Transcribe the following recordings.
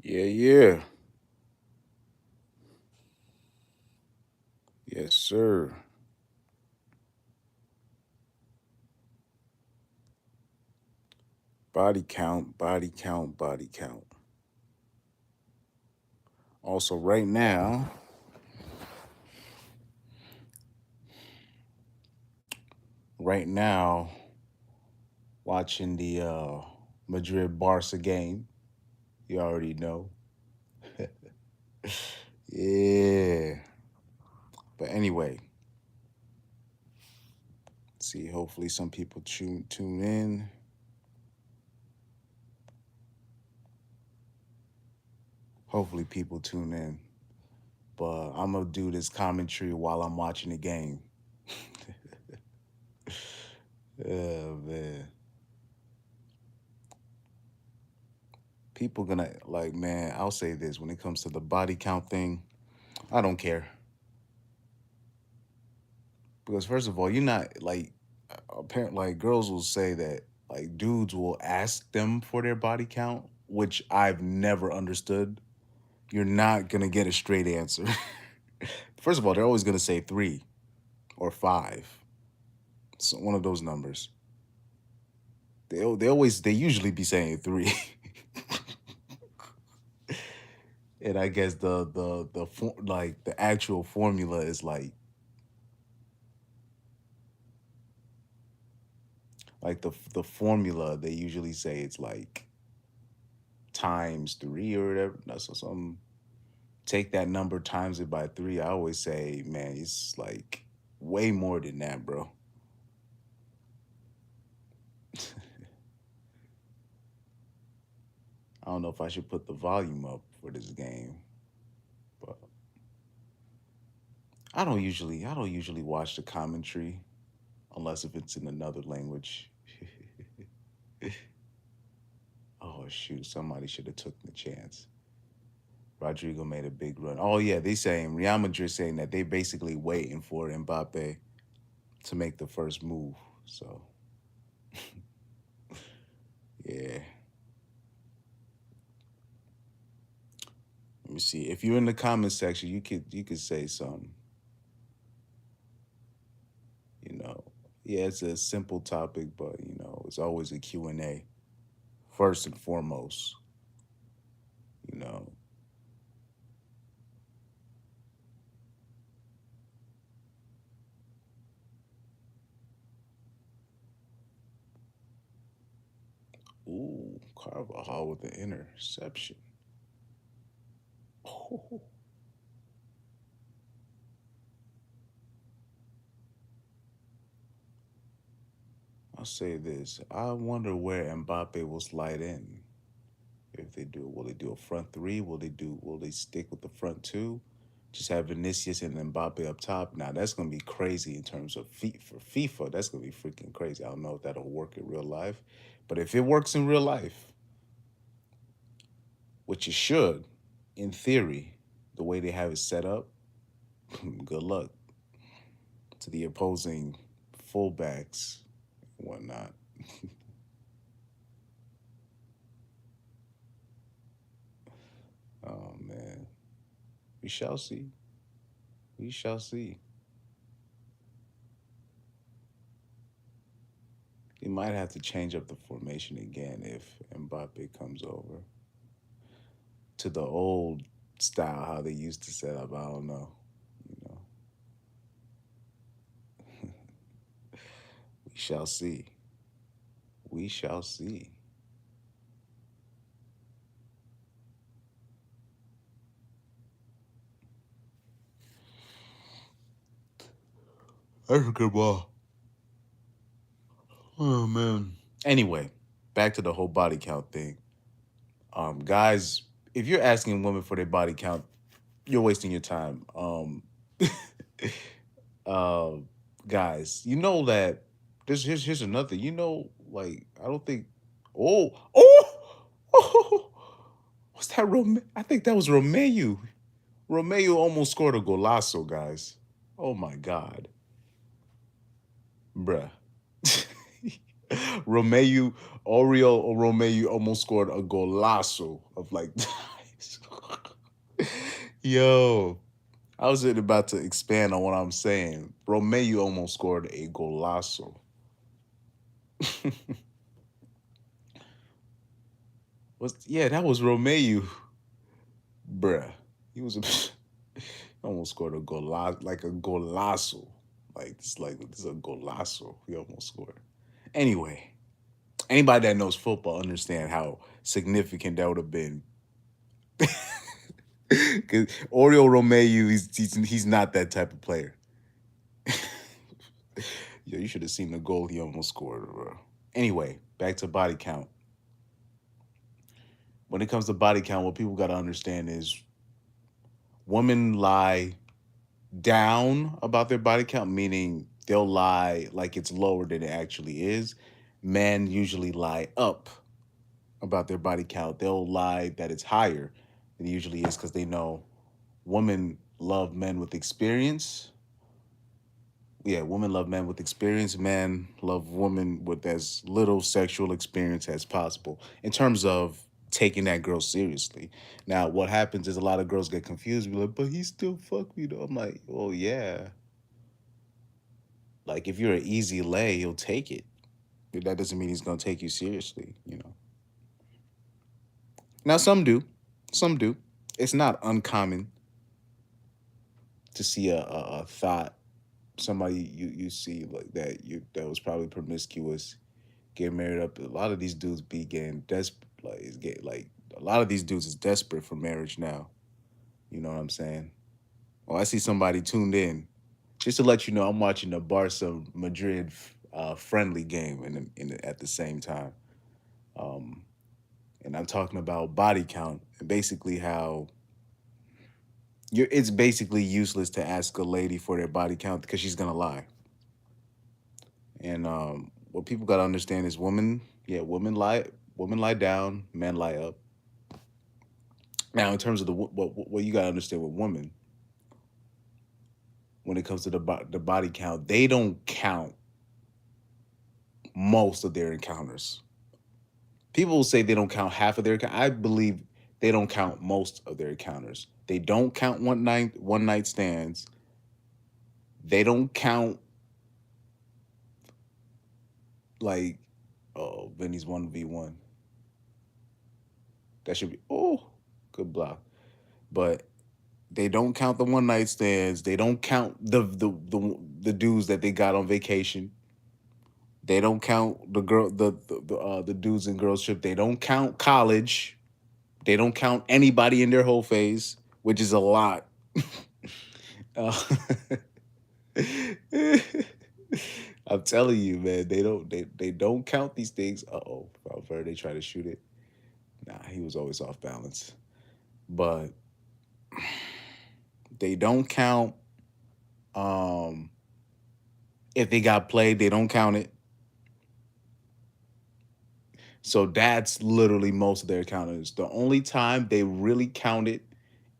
Yeah, yeah. Yes, sir. Body count, body count, body count. Also, right now, watching the Madrid Barca game. You already know. Yeah. But anyway, see, hopefully some people tune in. Hopefully people tune in. But I'm gonna do this commentary while I'm watching the game. Oh man. People gonna like, man, I'll say this when it comes to the body count thing, I don't care. Because first of all, you're not like apparent like girls will say that like dudes will ask them for their body count, which I've never understood. You're not gonna get a straight answer. First of all, they're always gonna say 3 or 5. So one of those numbers. They usually be saying 3. And I guess like the actual formula is like the formula they usually say it's like times 3 or whatever. That's some take that number times it by 3. I always say, man, it's like way more than that, bro. I don't know if I should put the volume up for this game, but I don't usually watch the commentary unless if it's in another language. Oh shoot, somebody should have took the chance. Rodrigo made a big run. Oh yeah, they saying Real Madrid saying that they basically waiting for Mbappe to make the first move. So yeah. Let me see. If you're in the comment section, you could say something. You know, yeah, it's a simple topic, but it's always a Q and A first and foremost. You know, ooh, Carvajal with the interception. Oh, I'll say this. I wonder where Mbappe will slide in. If they do, will they do a front three? Will they stick with the front two? Just have Vinicius and Mbappe up top. Now that's gonna be crazy in terms of for FIFA. That's gonna be freaking crazy. I don't know if that'll work in real life, but if it works in real life, which it should, in theory, the way they have it set up, good luck to the opposing fullbacks and whatnot. Oh man, we shall see. We shall see. He might have to change up the formation again if Mbappe comes over to the old style, how they used to set up. I don't know. You know, we shall see. We shall see. That's a good ball. Oh man. Anyway, back to the whole body count thing. Guys, if you're asking women for their body count, you're wasting your time. uh, guys, you know that here's another. Like I don't think. Oh, oh, what's that? I think that was Romeo. Romeo almost scored a golazo, guys. Oh my god, bruh. Romeo, Oriol or Romeo almost scored a golazo of like Yo, I was about to expand on what I'm saying. Romeo almost scored a golazo. Yeah, that was Romeo, bruh. He was almost scored a golazo, like a golazo. Like this is a golazo. He almost scored. Anyway, anybody that knows football understand how significant that would have been. Because Oriol Romeo, he's not that type of player. Yo, you should have seen the goal he almost scored, bro. Anyway, back to body count. When it comes to body count, what people got to understand is women lie down about their body count, meaning they'll lie like it's lower than it actually is. Men usually lie up about their body count. They'll lie that it's higher than it usually is because they know women love men with experience. Yeah, women love men with experience. Men love women with as little sexual experience as possible in terms of taking that girl seriously. Now, what happens is a lot of girls get confused. Be like, but he still fuck me though. I'm like, oh yeah. Like if you're an easy lay, he'll take it. But that doesn't mean he's gonna take you seriously, you know. Now some do. Some do. It's not uncommon to see a thought, somebody you see like that that was probably promiscuous get married up. A lot of these dudes be getting desperate. Like it's get like a lot of these dudes is desperate for marriage now. You know what I'm saying? Oh, I see somebody tuned in. Just to let you know, I'm watching the Barca Madrid friendly game at the same time, um, and I'm talking about body count and basically how it's basically useless to ask a lady for their body count because she's gonna lie. And what people gotta understand is women lie down, men lie up. Now, in terms of what you gotta understand with women, when it comes to the body count, they don't count most of their encounters. People will say they don't count half of their. I believe they don't count most of their encounters. They don't count one night stands. They don't count like, oh, Vinny's 1v1. That should be, oh, good block. But they don't count the one night stands. They don't count the dudes that they got on vacation. They don't count the dudes and girls trip. They don't count college. They don't count anybody in their whole phase, which is a lot. Uh, I'm telling you, man, they don't count these things. Uh-oh, Valverde tried to shoot it. Nah, he was always off balance. But they don't count um if they got played, they don't count it. So that's literally most of their encounters. The only time they really count it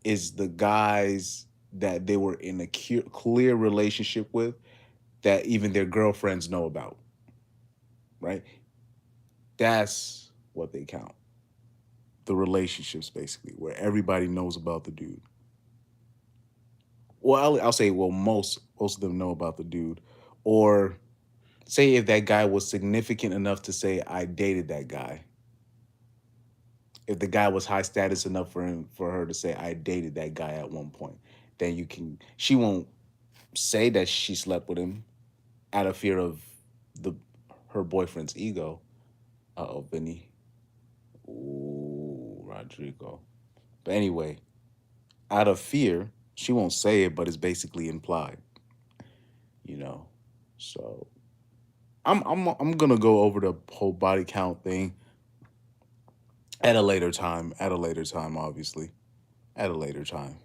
is the guys that they were in a clear relationship with that even their girlfriends know about, right? That's what they count. The relationships, basically, where everybody knows about the dude. Well, I'll say, well, most of them know about the dude, or say if that guy was significant enough to say I dated that guy. If the guy was high status enough for her to say I dated that guy at one point, then she won't say that she slept with him out of fear of the her boyfriend's ego. Uh-oh, Vinny. Ooh, Rodrigo. But anyway, out of fear, she won't say it, but it's basically implied, you know. So I'm gonna go over the whole body count thing at a later time. At a later time, obviously. At a later time.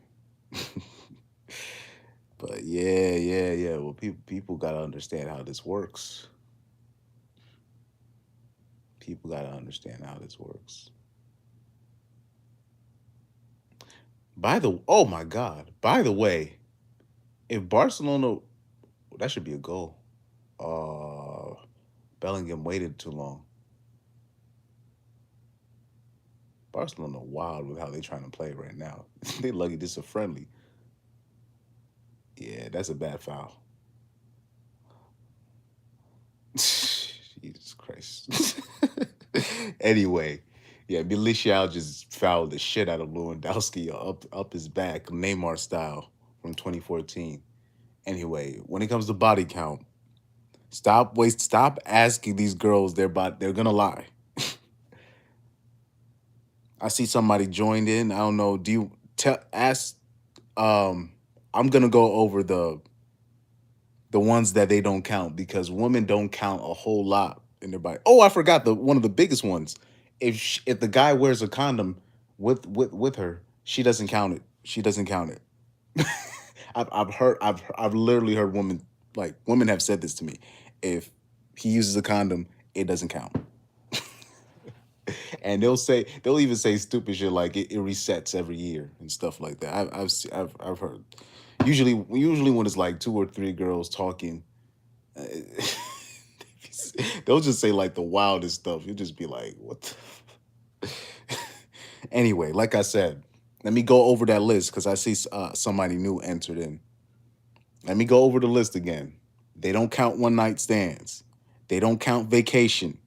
But yeah. Well, people gotta understand how this works. People gotta understand how this works. Oh my God. By the way, if Barcelona, that should be a goal. Bellingham waited too long. Barcelona wild with how they trying to play right now. They lucky this is a friendly. Yeah, that's a bad foul. Jesus Christ. Anyway, yeah, Militiao just fouled the shit out of Lewandowski up his back, Neymar style from 2014. Anyway, when it comes to body count, stop asking these girls they're gonna lie. I see somebody joined in. I don't know. Do you tell ask um I'm gonna go over the ones that they don't count because women don't count a whole lot in their body. Oh, I forgot the one of the biggest ones. If the guy wears a condom with her, she doesn't count it. She doesn't count it. I've literally heard women have said this to me. If he uses a condom, it doesn't count. And they'll even say stupid shit like it resets every year and stuff like that. I've heard. Usually when it's like two or three girls talking, uh, they'll just say like the wildest stuff. You'll just be like, what the anyway, like I said, let me go over that list because I see somebody new entered in. Let me go over the list again. They don't count one night stands. They don't count vacation.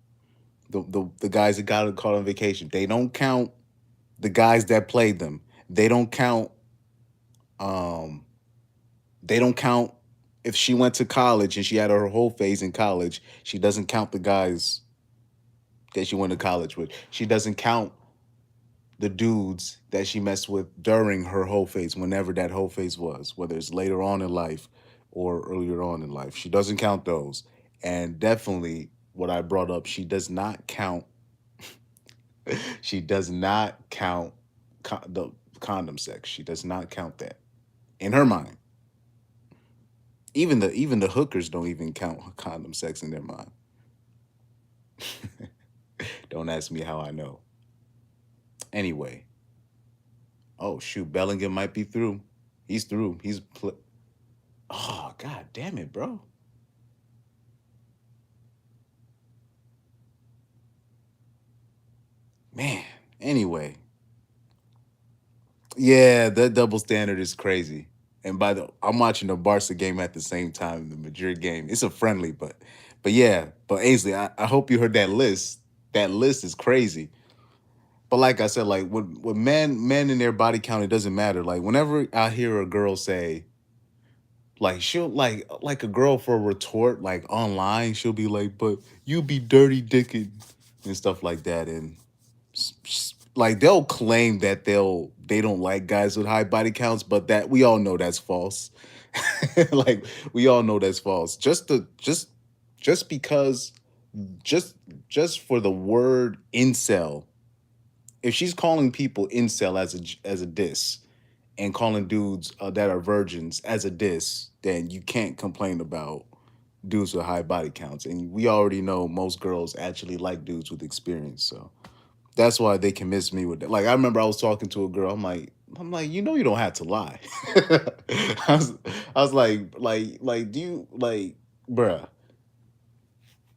The guys that got caught on vacation. They don't count the guys that played them. They don't count. Um, they don't count if she went to college and she had her whole phase in college. She doesn't count the guys that she went to college with. She doesn't count the dudes that she messed with during her whole phase, whenever that whole phase was, whether it's later on in life or earlier on in life. She doesn't count those. And definitely what I brought up, she does not count. She does not count the condom sex. She does not count that in her mind. Even the hookers don't even count condom sex in their mind. Don't ask me how I know. Anyway, oh shoot, Bellingham might be through. He's through. Oh god damn it, bro. Man. Anyway, yeah, that double standard is crazy. And I'm watching the Barca game at the same time, the Madrid game. It's a friendly, but Ainsley, I hope you heard that list. That list is crazy. But like I said, like with men in their body count, it doesn't matter. Like whenever I hear a girl say, like she'll like a girl for a retort, like online, she'll be like, "But you be dirty dicking," and stuff like that, and like they'll claim that they don't like guys with high body counts, but that we all know that's false. Like we all know that's false. Just because just just for the word incel, if she's calling people incel as a diss and calling dudes that are virgins as a diss, then you can't complain about dudes with high body counts. And we already know most girls actually like dudes with experience, so that's why they can miss me with that. Like I remember I was talking to a girl. I'm like, you don't have to lie. I was like, do you bruh?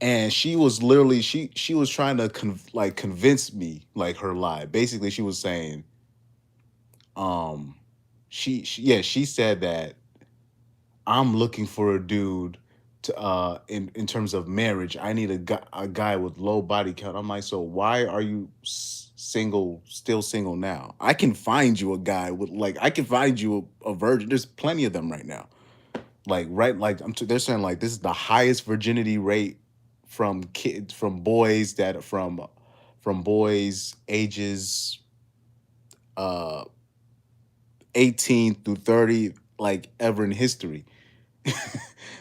And she was literally she was trying to convince me like her lie. Basically, she was saying, um, she said that I'm looking for a dude to in terms of marriage. I need a guy with low body count. I'm like, so why are you still single now? I can find you a guy with I can find you a virgin. There's plenty of them right now. Like right, like they're saying like this is the highest virginity rate from kids from boys that from boys ages uh 18 through 30 like ever in history.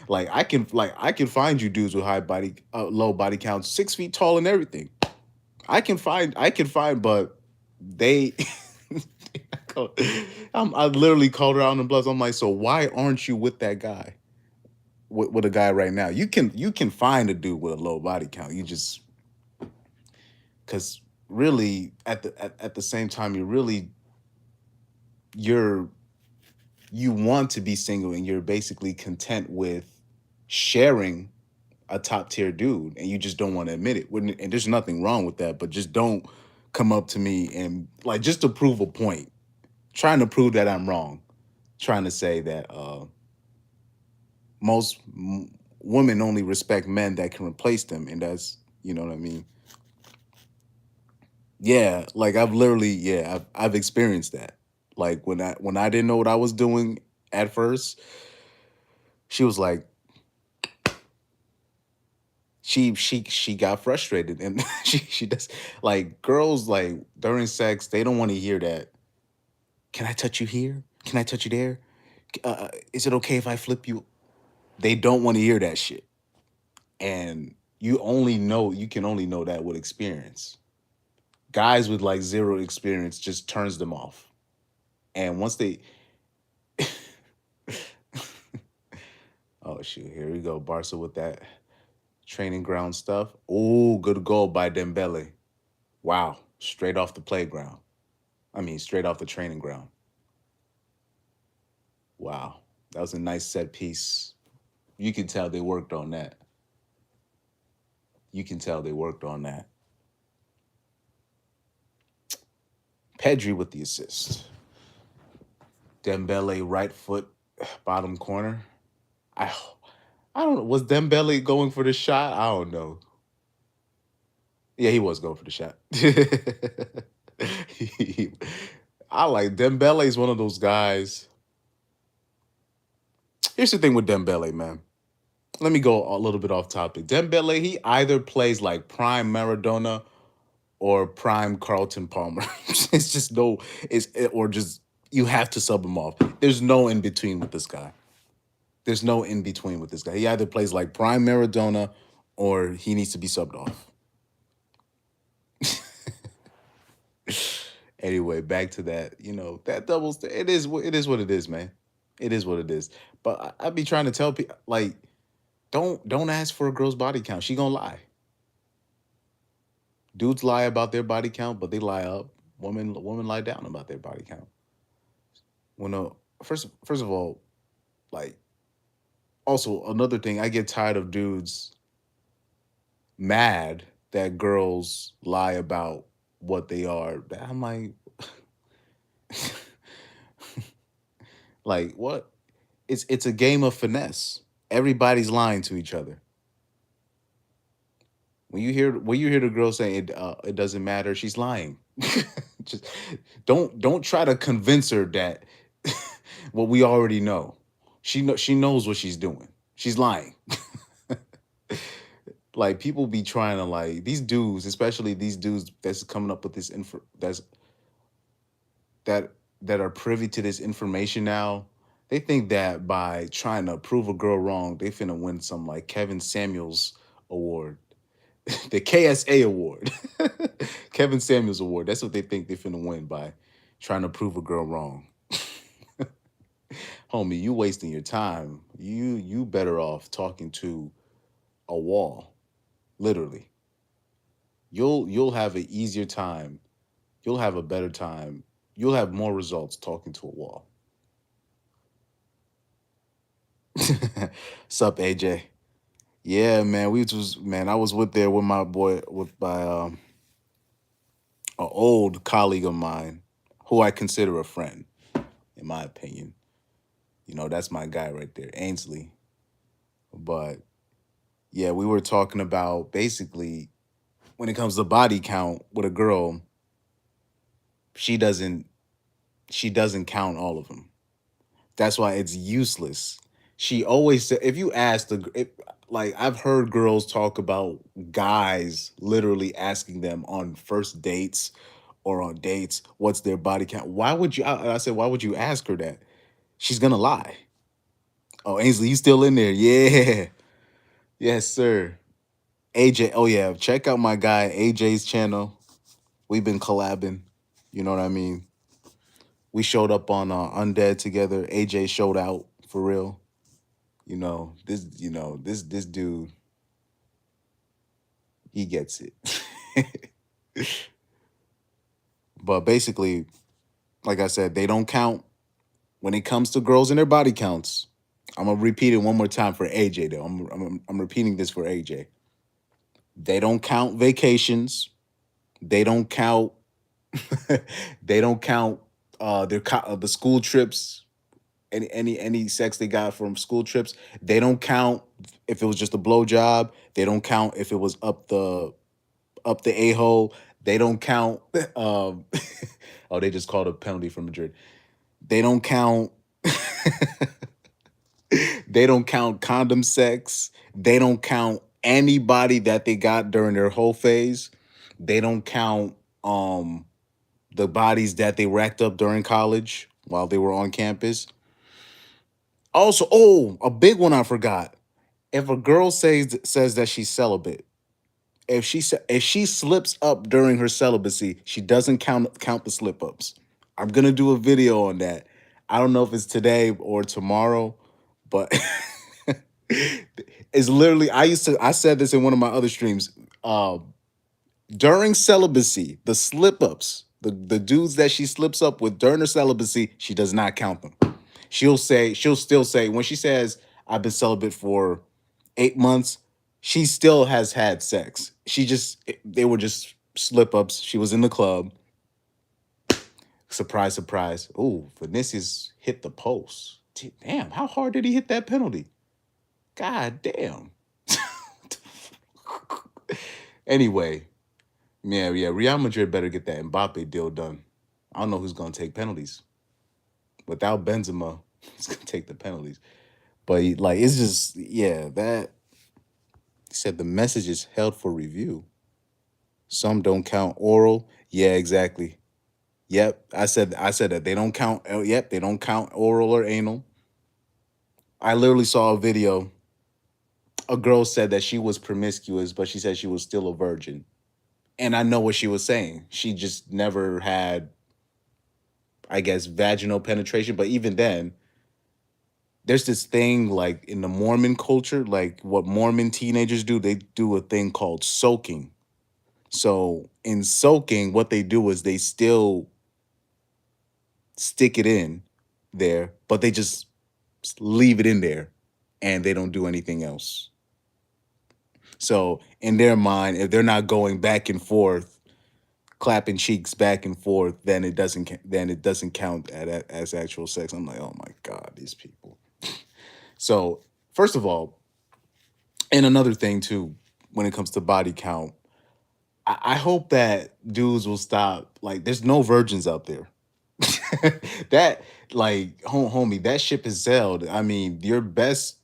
Like I can find you dudes with low body counts, 6 feet tall and everything. I can find, but they. I literally called her out on the bluffs. I'm like, so why aren't you with that guy? With a guy right now, you can find a dude with a low body count. You just because really at the same time you're you want to be single and you're basically content with sharing a top tier dude and you just don't want to admit it. And there's nothing wrong with that, but just don't come up to me and like just to prove a point, trying to prove that I'm wrong, trying to say that most women only respect men that can replace them, and that's, you know what I mean. Yeah, like I've literally, yeah, I've experienced that. Like when I didn't know what I was doing at first, she was like, she got frustrated, and she does, like, girls, like, during sex they don't want to hear that. Can I touch you here? Can I touch you there? Is it okay if I flip you? They don't want to hear that shit, and you can only know that with experience. Guys with like zero experience just turns them off, and once they oh shoot, here we go, Barca with that training ground stuff. Oh, good goal by Dembele. Wow, straight off the playground. I mean, straight off the training ground. Wow, that was a nice set piece. You can tell they worked on that. You can tell they worked on that. Pedri with the assist. Dembele right foot, bottom corner. I I don't know. Was Dembele going for the shot? I don't know. Yeah, he was going for the shot. I like Dembele is one of those guys. Here's the thing with Dembele, man. Let me go a little bit off topic. Dembele, he either plays like prime Maradona or prime Carlton Palmer. It's just no, or just you have to sub him off. There's no in between with this guy. There's no in between with this guy. He either plays like prime Maradona or he needs to be subbed off. Anyway, back to that. You know that doubles. It is what it is, man. It is what it is. But I be trying to tell people like, don't ask for a girl's body count. She gonna lie. Dudes lie about their body count, but they lie up. Women lie down about their body count. When first of all, like, also another thing, I get tired of dudes mad that girls lie about what they are. I'm like, like what? It's a game of finesse. Everybody's lying to each other. When you hear the girl saying it doesn't matter, she's lying. Just don't try to convince her that what we already know. She knows what she's doing. She's lying. Like, people be trying to, like, these dudes, especially these dudes that's coming up with this info that that are privy to this information now. They think that by trying to prove a girl wrong, they finna win some like Kevin Samuels award. The KSA award. Kevin Samuels award. That's what they think they finna win by trying to prove a girl wrong. Homie, you wasting your time. You better off talking to a wall. Literally. You'll have an easier time. You'll have a better time. You'll have more results talking to a wall. Sup, AJ? Yeah, man. I was with there with my boy, with my an old colleague of mine, who I consider a friend, in my opinion. You know, that's my guy right there, Ainsley. But yeah, we were talking about basically when it comes to body count with a girl, she doesn't she doesn't count all of them. That's why it's useless. She always said, if you ask like, I've heard girls talk about guys literally asking them on first dates or on dates, what's their body count? Why would you? I said, why would you ask her that? She's gonna lie. Oh, Ainsley, you still in there? Yeah, yes, sir. AJ, oh yeah, check out my guy AJ's channel. We've been collabing. You know what I mean? We showed up on Undead together. AJ showed out for real. This dude, he gets it. But basically, like I said, they don't count when it comes to girls and their body counts. I'm gonna repeat it one more time for AJ though. I'm repeating this for AJ. They don't count vacations. They don't count They don't count the school trips, any sex they got from school trips. They don't count if it was just a blow job. They don't count if it was up the a hole. They don't count. Oh, they just called a penalty for Madrid. They don't count. They don't count condom sex. They don't count anybody that they got during their whole phase. They don't count um the bodies that they racked up during college while they were on campus. Also, oh, a big one I forgot. If a girl says that she's celibate, if she slips up during her celibacy, she doesn't count the slip ups. I'm gonna do a video on that. I don't know if it's today or tomorrow, but it's literally I said this in one of my other streams. During celibacy, the slip ups, the dudes that she slips up with during her celibacy, she does not count them. She'll still say when she says I've been celibate for 8 months, she still has had sex. They were just slip ups. She was in the club. Surprise, surprise. Oh, Vinicius hit the post. Damn, how hard did he hit that penalty? God damn. Anyway, yeah. Real Madrid better get that Mbappe deal done. I don't know who's gonna take penalties. Without Benzema, he's gonna take the penalties. But like, it's just that he said the message is held for review. Some don't count oral. Yeah, exactly. Yep, I said that they don't count. Yep, they don't count oral or anal. I literally saw a video. A girl said that she was promiscuous, but she said she was still a virgin. And I know what she was saying. She just never had, I guess, vaginal penetration. But even then, there's this thing like in the Mormon culture, like what Mormon teenagers do, they do a thing called soaking. So in soaking, what they do is they still stick it in there, but they just leave it in there and they don't do anything else. So in their mind, if they're not going back and forth, clapping cheeks back and forth, then it doesn't count as actual sex. I'm like, oh my god, these people. So first of all, and another thing too, when it comes to body count, I hope that dudes will stop. Like, there's no virgins out there. That like homie, that ship has sailed. I mean, your best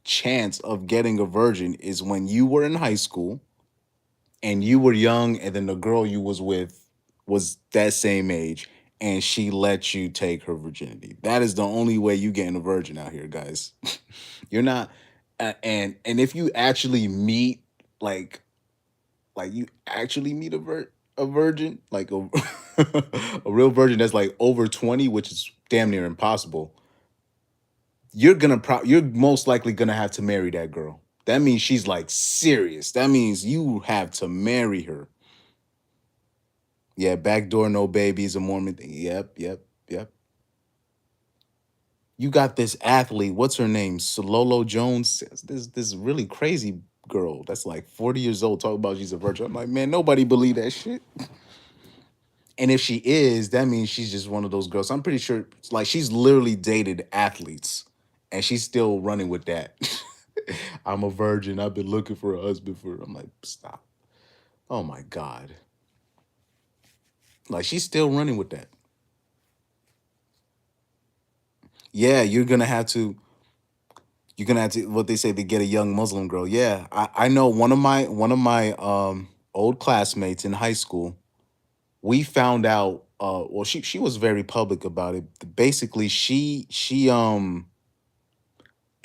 chance of getting a virgin is when you were in high school and you were young, and then the girl you was with was that same age, and she let you take her virginity. That is the only way you getting a virgin out here, guys. You're not, and if you actually meet like you actually meet a virgin, like a a real virgin that's like over 20, which is damn near impossible. You're most likely gonna have to marry that girl. That means she's like serious. That means you have to marry her. Yeah, backdoor no babies, a Mormon thing. Yep. You got this athlete. What's her name? Sololo Jones. This really crazy girl that's like 40 years old talking about she's a virgin. I'm like, man, nobody believe that shit. And if she is, that means she's just one of those girls. I'm pretty sure like she's literally dated athletes and she's still running with that. I'm a virgin. I've been looking for a husband for. I'm like, stop. Oh my God. Like she's still running with that. Yeah, you're gonna have to what they say they get a young Muslim girl. Yeah. I know one of my old classmates in high school, we found out well she was very public about it. Basically, she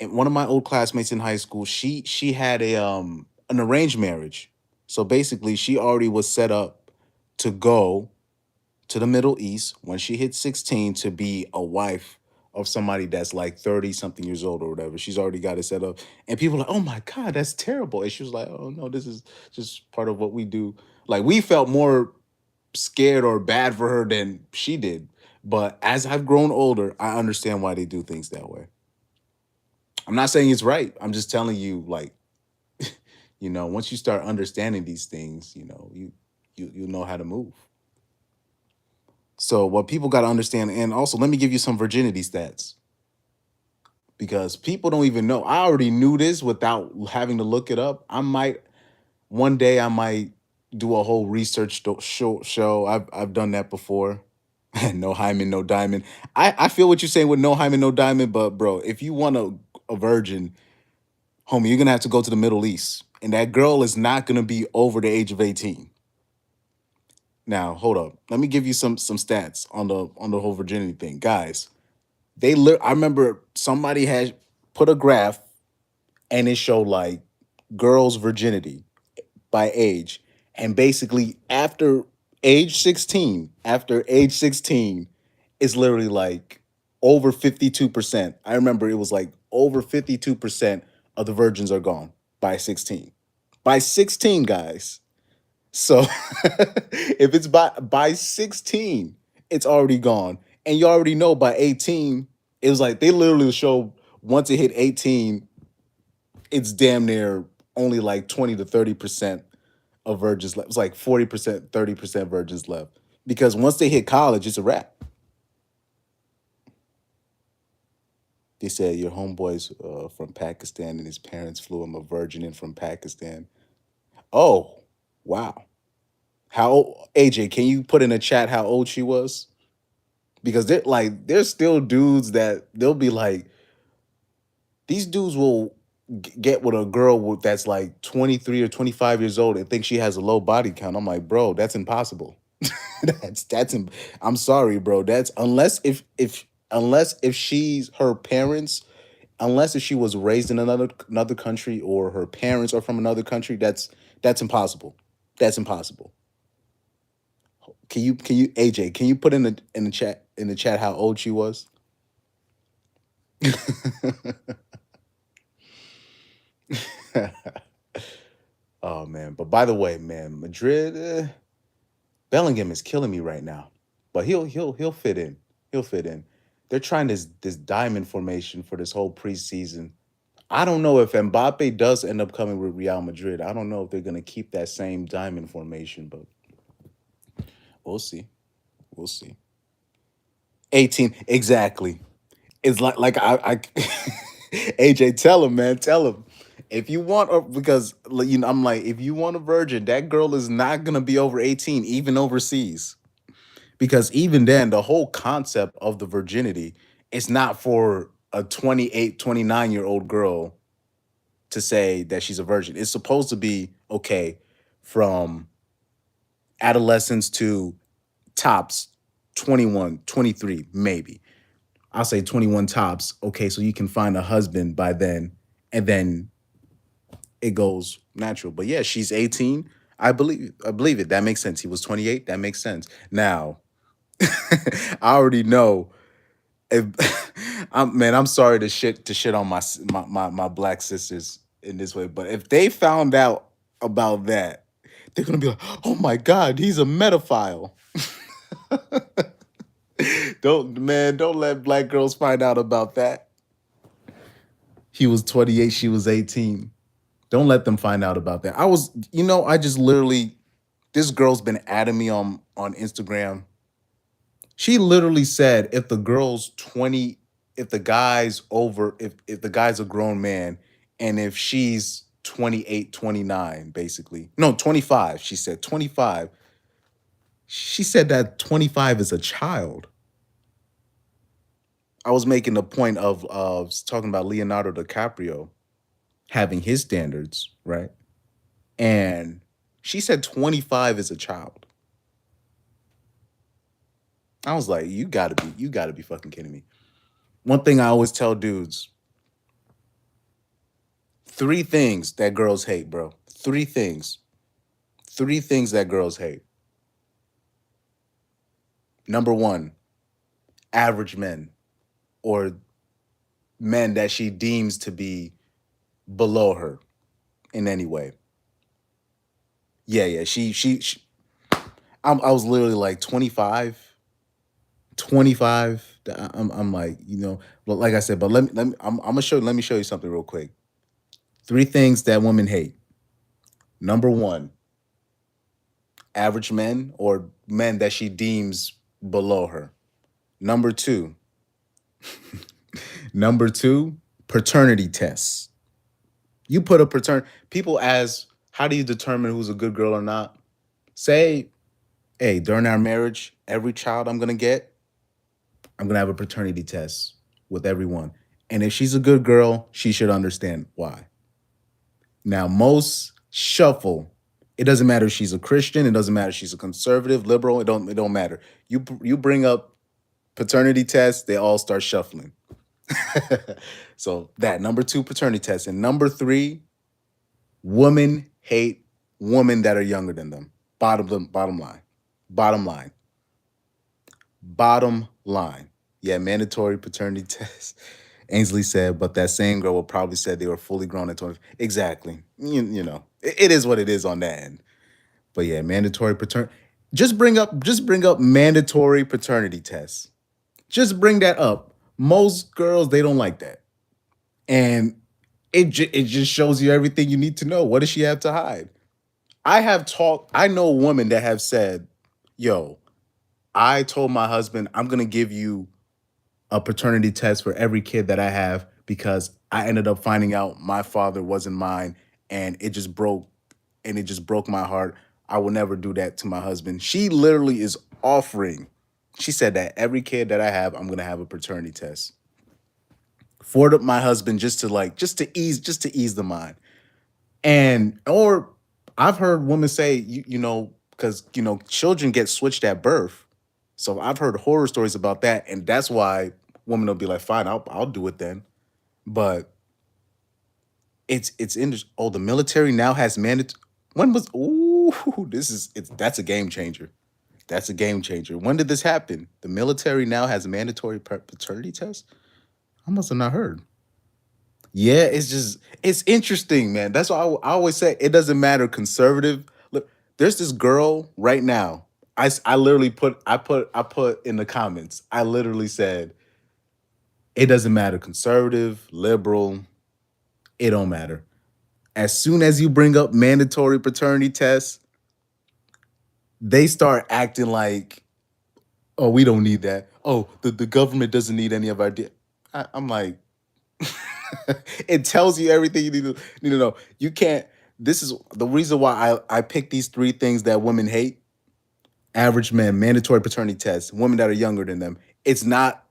and one of my old classmates in high school, she had an arranged marriage. So basically, she already was set up to go to the Middle East when she hit 16 to be a wife of somebody that's like 30 something years old or whatever. She's already got it set up. And people are like, oh my God, that's terrible. And she was like, oh no, this is just part of what we do. Like we felt more scared or bad for her than she did. But as I've grown older, I understand why they do things that way. I'm not saying it's right. I'm just telling you, like, once you start understanding these things, you know how to move. So what people got to understand, and also let me give you some virginity stats because people don't even know. I already knew this without having to look it up. I might one day I might do a whole research show. I've done that before. No hymen, no diamond. I feel what you're saying with no hymen, no diamond, but bro, if you want a virgin, homie, you're gonna have to go to the Middle East, and that girl is not gonna be over the age of 18. Now, hold up. Let me give you some stats on the whole virginity thing, guys. I remember somebody had put a graph and it showed like girls' virginity by age, and basically after age 16, it's literally like over 52%. I remember it was like over 52% of the virgins are gone by 16. By 16, guys. So if it's by 16, it's already gone. And you already know by 18, it was like they literally show once it hit 18, it's damn near only like 20 to 30% of virgins left. It's like 40%, 30% virgins left. Because once they hit college, it's a wrap. They said your homeboy's from Pakistan and his parents flew him a virgin in from Pakistan. Oh, wow. AJ, can you put in a chat how old she was? Because there's still dudes that they'll be like, these dudes will get with a girl that's like 23 or 25 years old and think she has a low body count. I'm like, bro, that's impossible. I'm sorry, bro. That's unless if she's her parents, unless if she was raised in another country or her parents are from another country, that's impossible. That's impossible. Can you AJ, can you put in the chat how old she was? Oh man, but by the way, man, Madrid, Bellingham is killing me right now. But he'll fit in. He'll fit in. They're trying this diamond formation for this whole preseason. I don't know if Mbappe does end up coming with Real Madrid. I don't know if they're gonna keep that same diamond formation, but we'll see. We'll see. 18, exactly. It's like I AJ, tell him, man, tell him. If you want, because I'm like, if you want a virgin, that girl is not gonna be over 18, even overseas. Because even then, the whole concept of the virginity is not for a 28, 29-year-old girl to say that she's a virgin. It's supposed to be okay from adolescence to tops 21, 23, maybe. I'll say 21 tops. Okay, so you can find a husband by then, and then it goes natural. But yeah, she's 18. I believe it. That makes sense. He was 28. That makes sense. Now, I already know if I'm sorry to shit on my black sisters in this way, but if they found out about that, they're gonna be like, oh my god, he's a medophile. Don't let black girls find out about that. He was 28, she was 18. Don't let them find out about that. I just literally, this girl's been adding me on Instagram. She literally said if the girl's 20, if the guy's over, if the guy's a grown man, and if she's 28, 29, basically. No, 25. She said 25. She said that 25 is a child. I was making the point of talking about Leonardo DiCaprio having his standards, right? And she said 25 is a child. I was like, you gotta be fucking kidding me. One thing I always tell dudes, three things that girls hate, bro. Three things. Three things that girls hate. Number one, average men or men that she deems to be below her in any way. Yeah. She I was literally like 25, 25. I'm like, but like I said, but let me show you something real quick. Three things that women hate. Number one, average men or men that she deems below her. Number two, number two, paternity tests. You put a people ask, how do you determine who's a good girl or not? Say, hey, during our marriage, every child I'm gonna get, I'm gonna have a paternity test with everyone. And if she's a good girl, she should understand why. Now, most shuffle. It doesn't matter if she's a Christian. It doesn't matter if she's a conservative, liberal. It don't matter. You bring up paternity tests, they all start shuffling. So that number two, paternity test, and number three, women hate women that are younger than them. Bottom line, bottom line, bottom line. Yeah, mandatory paternity test. Ainsley said, but that same girl will probably said they were fully grown at 20. Exactly. You know, it is what it is on that end. But yeah, mandatory paternity. Just bring up mandatory paternity tests. Just bring that up. Most girls they don't like that, and it just shows you everything you need to know. What does she have to hide? I know women that have said, "Yo, I told my husband I'm gonna give you a paternity test for every kid that I have because I ended up finding out my father wasn't mine, and it just broke my heart. I will never do that to my husband." She literally is offering. She said that every kid that I have, I'm gonna have a paternity test for my husband, just to ease the mind. And or I've heard women say, because children get switched at birth. So I've heard horror stories about that, and that's why women will be like, "Fine, I'll do it then." But it's in. Oh, the military now has mandatory. When was? Ooh, that's a game changer. That's a game changer. When did this happen? The military now has a mandatory paternity test. I must have not heard. Yeah, it's interesting, man. That's why I always say it doesn't matter conservative. Look, there's this girl right now. I literally put in the comments. I literally said it doesn't matter conservative, liberal. It don't matter. As soon as you bring up mandatory paternity tests, they start acting like, oh, we don't need that. Oh, the government doesn't need any of our. I'm like, it tells you everything you need to know. You can't. This is the reason why I picked these three things that women hate: average men, mandatory paternity tests, women that are younger than them. It's not.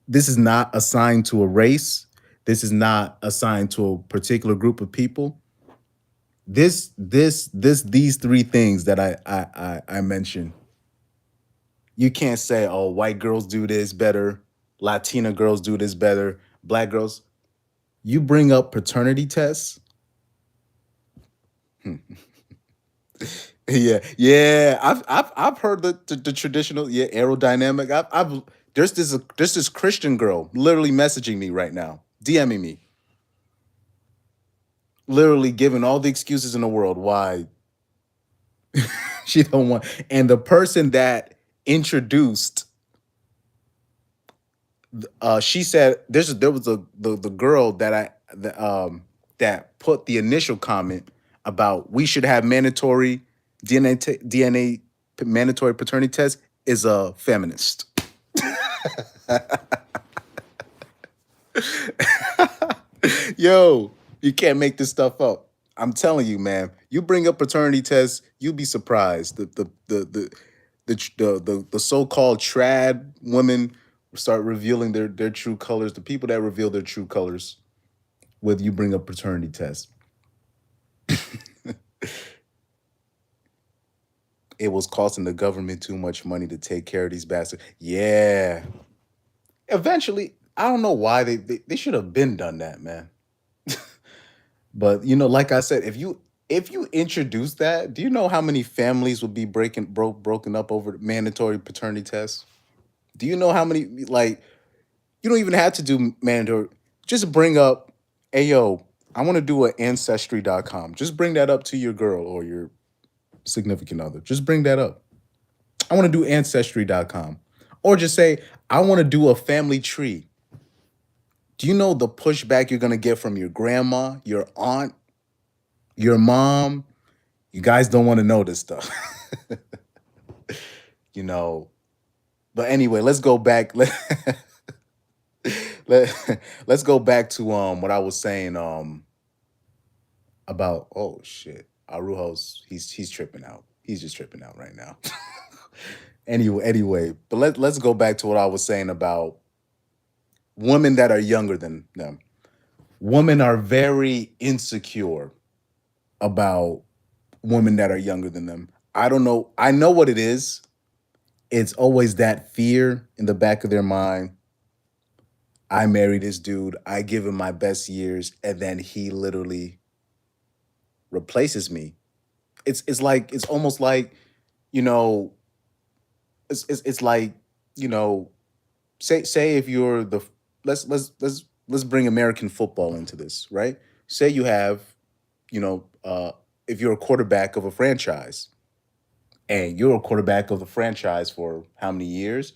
This is not assigned to a race. This is not assigned to a particular group of people. These three things that I mentioned. You can't say, oh, white girls do this better, Latina girls do this better, black girls. You bring up paternity tests. Yeah, yeah. I've heard the traditional, yeah, aerodynamic. I've there's this Christian girl literally messaging me right now, DMing me, literally giving all the excuses in the world why she don't want. And the person that introduced, she said there was the girl that put the initial comment about we should have mandatory DNA mandatory paternity test is a feminist. Yo, you can't make this stuff up. I'm telling you, man. You bring up paternity tests, you'll be surprised. The so-called trad women start revealing their true colors. The people that reveal their true colors with you bring up paternity tests. It was costing the government too much money to take care of these bastards. Yeah. Eventually, I don't know why they should have been done that, man. But like I said, if you introduce that, do you know how many families would be broken up over mandatory paternity tests? Do you know how many, like, you don't even have to do mandatory. Just bring up, hey yo, I want to do an ancestry.com. Just bring that up to your girl or your significant other. Just bring that up. I want to do ancestry.com. Or just say, I want to do a family tree. Do you know the pushback you're gonna get from your grandma, your aunt, your mom? You guys don't want to know this stuff. you know, But anyway, let's go back. Let's go back to what I was saying about oh shit. Arujo's he's tripping out. He's just tripping out right now. Anyway, but let's go back to what I was saying about women that are younger than them. Women are very insecure about women that are younger than them. I don't know. I know what it is. It's always that fear in the back of their mind. I marry this dude, I give him my best years, and then he literally replaces me. It's like it's almost like, you know, it's like, you know, say if you're the let's bring American football into this, right? Say you have, you know, if you're a quarterback of a franchise and you're a quarterback of the franchise for how many years,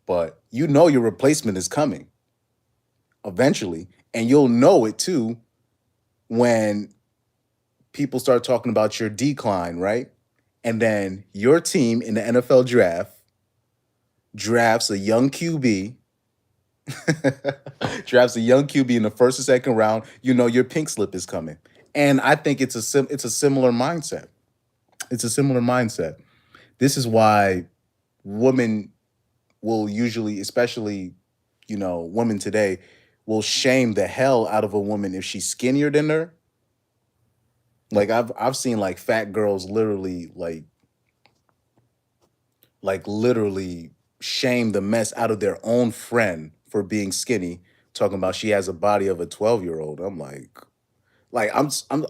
but you know your replacement is coming eventually, and you'll know it too when people start talking about your decline, right? And then your team in the NFL draft drafts a young QB, drafts a young QB in the first or second round, you know your pink slip is coming. And I think it's a similar mindset. It's a similar mindset. This is why women will usually, especially, you know, women today, will shame the hell out of a woman if she's skinnier than her. Like I've seen like fat girls literally literally shame the mess out of their own friend for being skinny, talking about she has a body of a 12-year-old. I'm like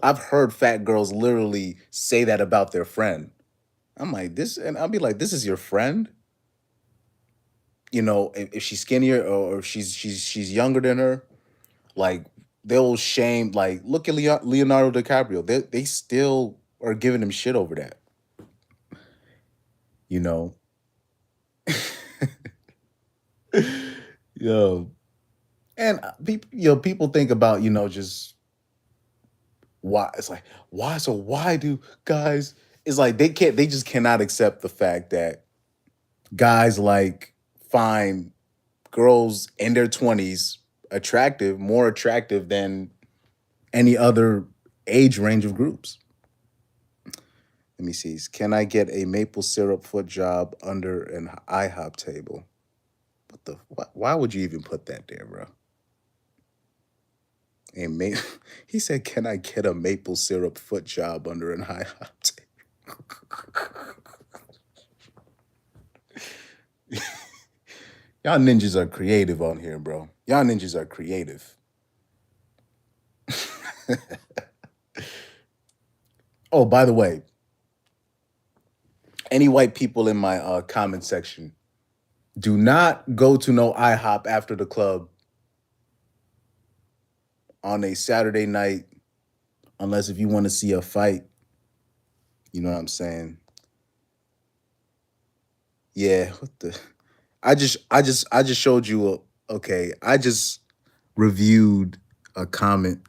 I've heard fat girls literally say that about their friend. I'm like this, and I'll be like, this is your friend. You know, if she's skinnier or if she's younger than her, like they'll shame. Like look at Leonardo DiCaprio. They still are giving him shit over that. You know, yo, and people, you know, people think about, you know, just why it's like why so why do guys, it's like they just cannot accept the fact that guys like find girls in their 20s attractive, more attractive than any other age range of groups. Let me see. Can I get a maple syrup foot job under an IHOP table? What the why would you even put that there, bro? A ma- he said, "Can I get a maple syrup foot job under an IHOP table?" Y'all ninjas are creative on here, bro. Y'all ninjas are creative. Oh, by the way, any white people in my comment section, do not go to no IHOP after the club on a Saturday night unless if you want to see a fight. You know what I'm saying? Yeah. What the? I just showed you a okay. I just reviewed a comment.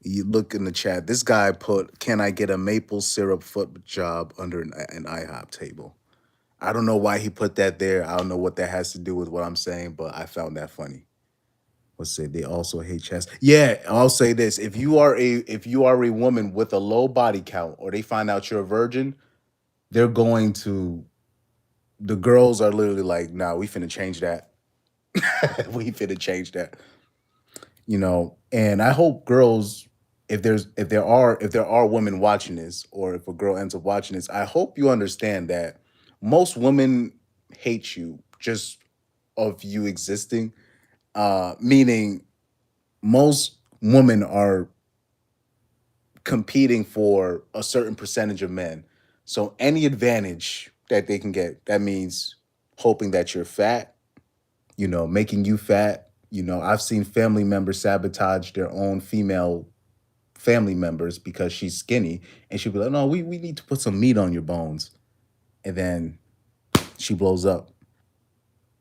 You look in the chat. This guy put, "Can I get a maple syrup foot job under an IHOP table?" I don't know why he put that there. I don't know what that has to do with what I'm saying, but I found that funny. Let's say they also hate chest. Yeah, I'll say this: if you are a woman with a low body count, or they find out you're a virgin, they're going to the girls are literally like, "Nah, we finna change that. We finna change that." You know, and I hope girls, if there are women watching this, or if a girl ends up watching this, I hope you understand that most women hate you just of you existing. Meaning most women are competing for a certain percentage of men. So any advantage that they can get, that means hoping that you're fat, you know, making you fat. You know, I've seen family members sabotage their own female family members because she's skinny, and she'll be like, no, we need to put some meat on your bones. And then she blows up,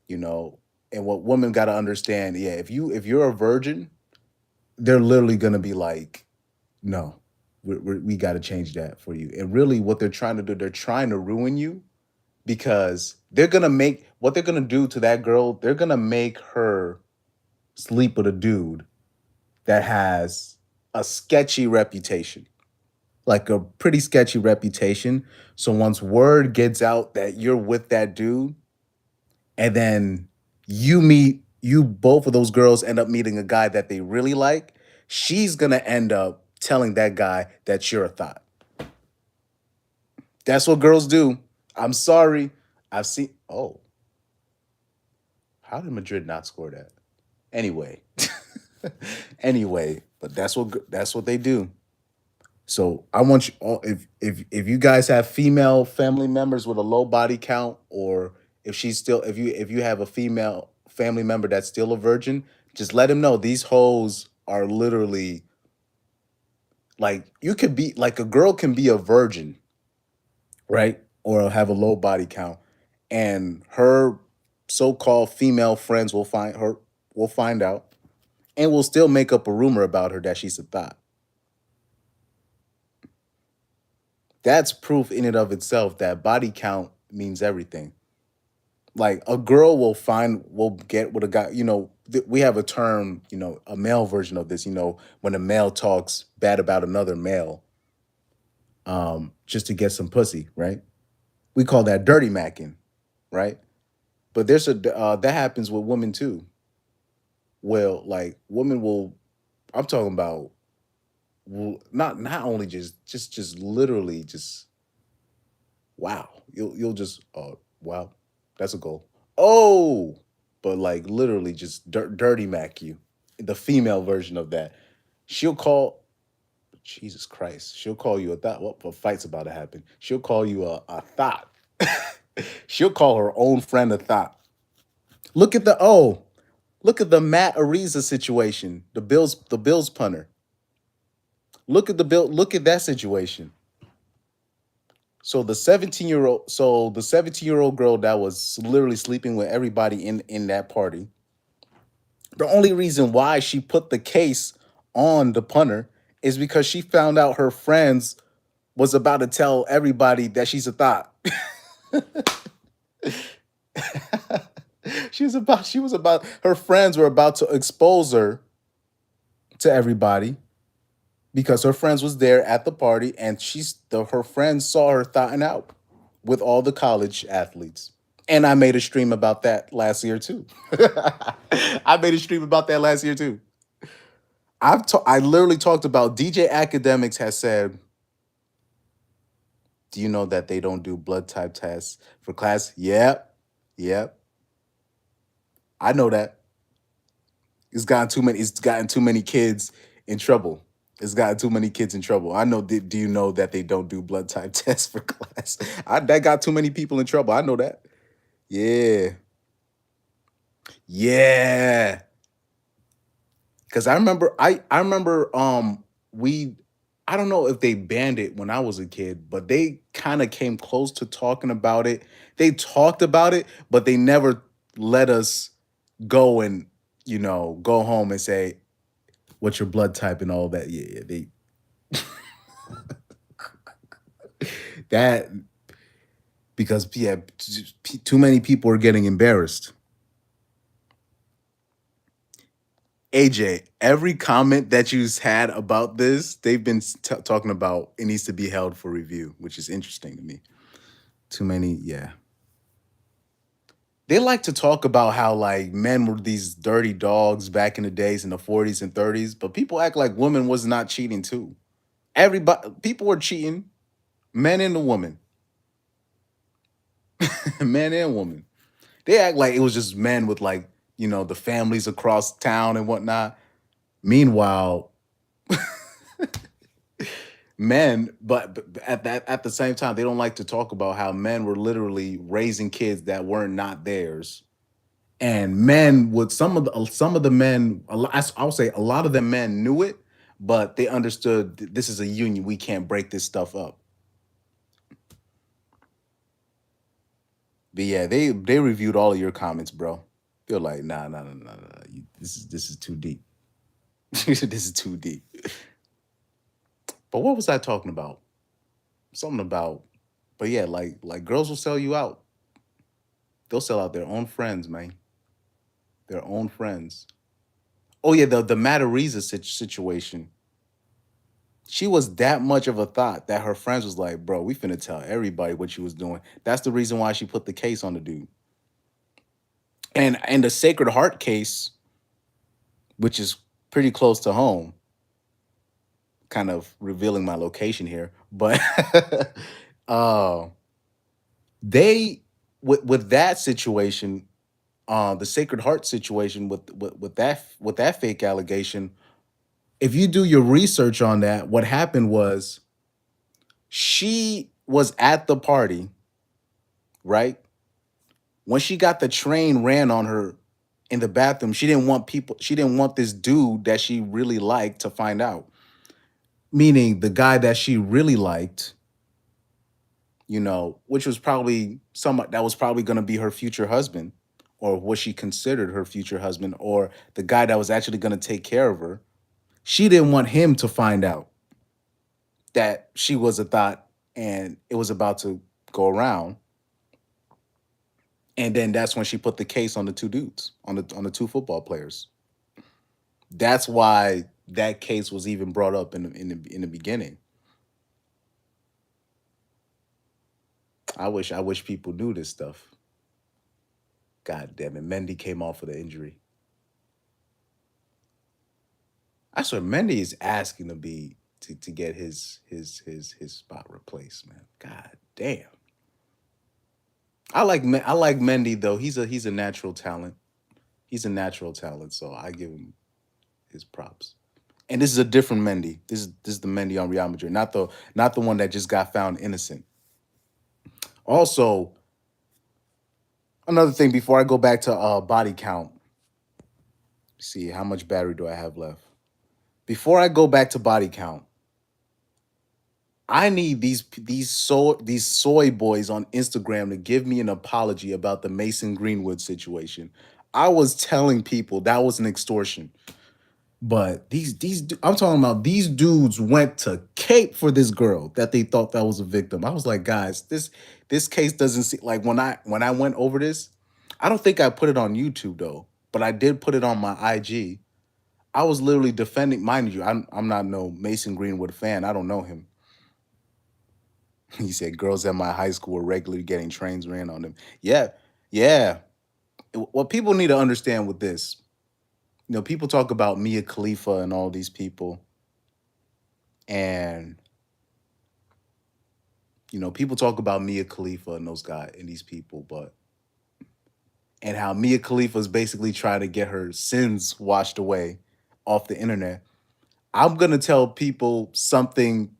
you know. And what women gotta understand, yeah, if you're a virgin, they're literally gonna be like, no, we got to change that for you. And really, what they're trying to do, they're trying to ruin you because they're gonna make what they're gonna do to that girl. They're gonna make her sleep with a dude that has a sketchy reputation, like a pretty sketchy reputation. So once word gets out that you're with that dude, and then you both of those girls end up meeting a guy that they really like, she's gonna end up telling that guy that you're a thought. That's what girls do. I'm sorry. I've seen. Oh, how did Madrid not score that? Anyway, anyway, but that's what they do. So I want you all, if you guys have female family members with a low body count, or if you have a female family member that's still a virgin, just let them know these hoes are literally, like, you could be like, a girl can be a virgin, right? Or have a low body count, and her so-called female friends will find out, and will still make up a rumor about her that she's a thought. That's proof in and of itself that body count means everything. Like, a girl will get with a guy, we have a term, a male version of this, when a male talks bad about another male, just to get some pussy, right? We call that dirty macking, right? But that happens with women too. Well, like, women will, I'm talking about, will not only just literally just, wow. You'll just, wow, that's a goal. Oh, but like, literally just dirty mac you. The female version of that. She'll call, Jesus Christ. She'll call you a thought. What a fight's about to happen. She'll call you a thought. She'll call her own friend a thought. Look at the oh, look at the Matt Ariza situation. The Bills punter. Look at that situation. So the 17-year-old girl that was literally sleeping with everybody in that party. The only reason why she put the case on the punter is because she found out her friends was about to tell everybody that she's a thought. Her friends were about to expose her to everybody because her friends was there at the party, and her friends saw her thotting out with all the college athletes. And I made a stream about that last year too. I made a stream about that last year too. I literally talked about DJ Academics has said, do you know that they don't do blood type tests for class? Yep. Yep. I know that. It's gotten too many kids in trouble. It's gotten too many kids in trouble. I know. Do you know that they don't do blood type tests for class? That got too many people in trouble. I know that. Yeah. Yeah. Because we I don't know if they banned it when I was a kid, but they kind of came close to talking about it. They talked about it, but they never let us go and, go home and say, what's your blood type and all that. Yeah, they that because, yeah, too many people are getting embarrassed. AJ, every comment that you've had about this, they've been talking about it needs to be held for review, which is interesting to me. Too many, yeah. They like to talk about how, like, men were these dirty dogs back in the days in the 40s and 30s, but people act like women was not cheating too. People were cheating, men and the woman, men and woman. They act like it was just men with, like, the families across town and whatnot. Meanwhile, men, but at the same time, they don't like to talk about how men were literally raising kids that weren't not theirs. And men would some of the men, I would say a lot of the men knew it, but they understood this is a union. We can't break this stuff up. But yeah, they reviewed all of your comments, bro. They're like, nah, nah, nah, nah, nah. This is too deep. This is too deep. But what was I talking about? Something about, but yeah, like girls will sell you out. They'll sell out their own friends, man. Their own friends. Oh yeah, the Matarisa situation. She was that much of a thought that her friends was like, bro, we finna tell everybody what she was doing. That's the reason why she put the case on the dude. And the Sacred Heart case, which is pretty close to home, kind of revealing my location here, but uh they with that situation, the Sacred Heart situation with that fake allegation, if you do your research on that, what happened was she was at the party, right? When she got the train ran on her in the bathroom, she didn't want this dude that she really liked to find out. Meaning the guy that she really liked, which was probably that was probably going to be her future husband, or what she considered her future husband, or the guy that was actually going to take care of her. She didn't want him to find out that she was a thought and it was about to go around. And then that's when she put the case on the two dudes, on the two football players. That's why that case was even brought up in the beginning. I wish people knew this stuff. God damn it, Mendy came off with an injury. I swear Mendy is asking to get his spot replaced, man. God damn. I like Mendy though. He's a natural talent. He's a natural talent, so I give him his props. And this is a different Mendy. This is the Mendy on Real Madrid, not the one that just got found innocent. Also, another thing before I go back to body count. See how much battery do I have left? Before I go back to body count, I need these soy boys on Instagram to give me an apology about the Mason Greenwood situation. I was telling people that was an extortion. But I'm talking about these dudes went to Cape for this girl that they thought that was a victim. I was like, guys, this case doesn't seem like when I went over this, I don't think I put it on YouTube though, but I did put it on my IG. I was literally defending, mind you, I'm not no Mason Greenwood fan. I don't know him. He said girls at my high school were regularly getting trains ran on them. Yeah, yeah. What people need to understand with this, people talk about Mia Khalifa and all these people, and people talk about Mia Khalifa and those guys and these people, and how Mia Khalifa is basically trying to get her sins washed away off the internet. I'm gonna tell people something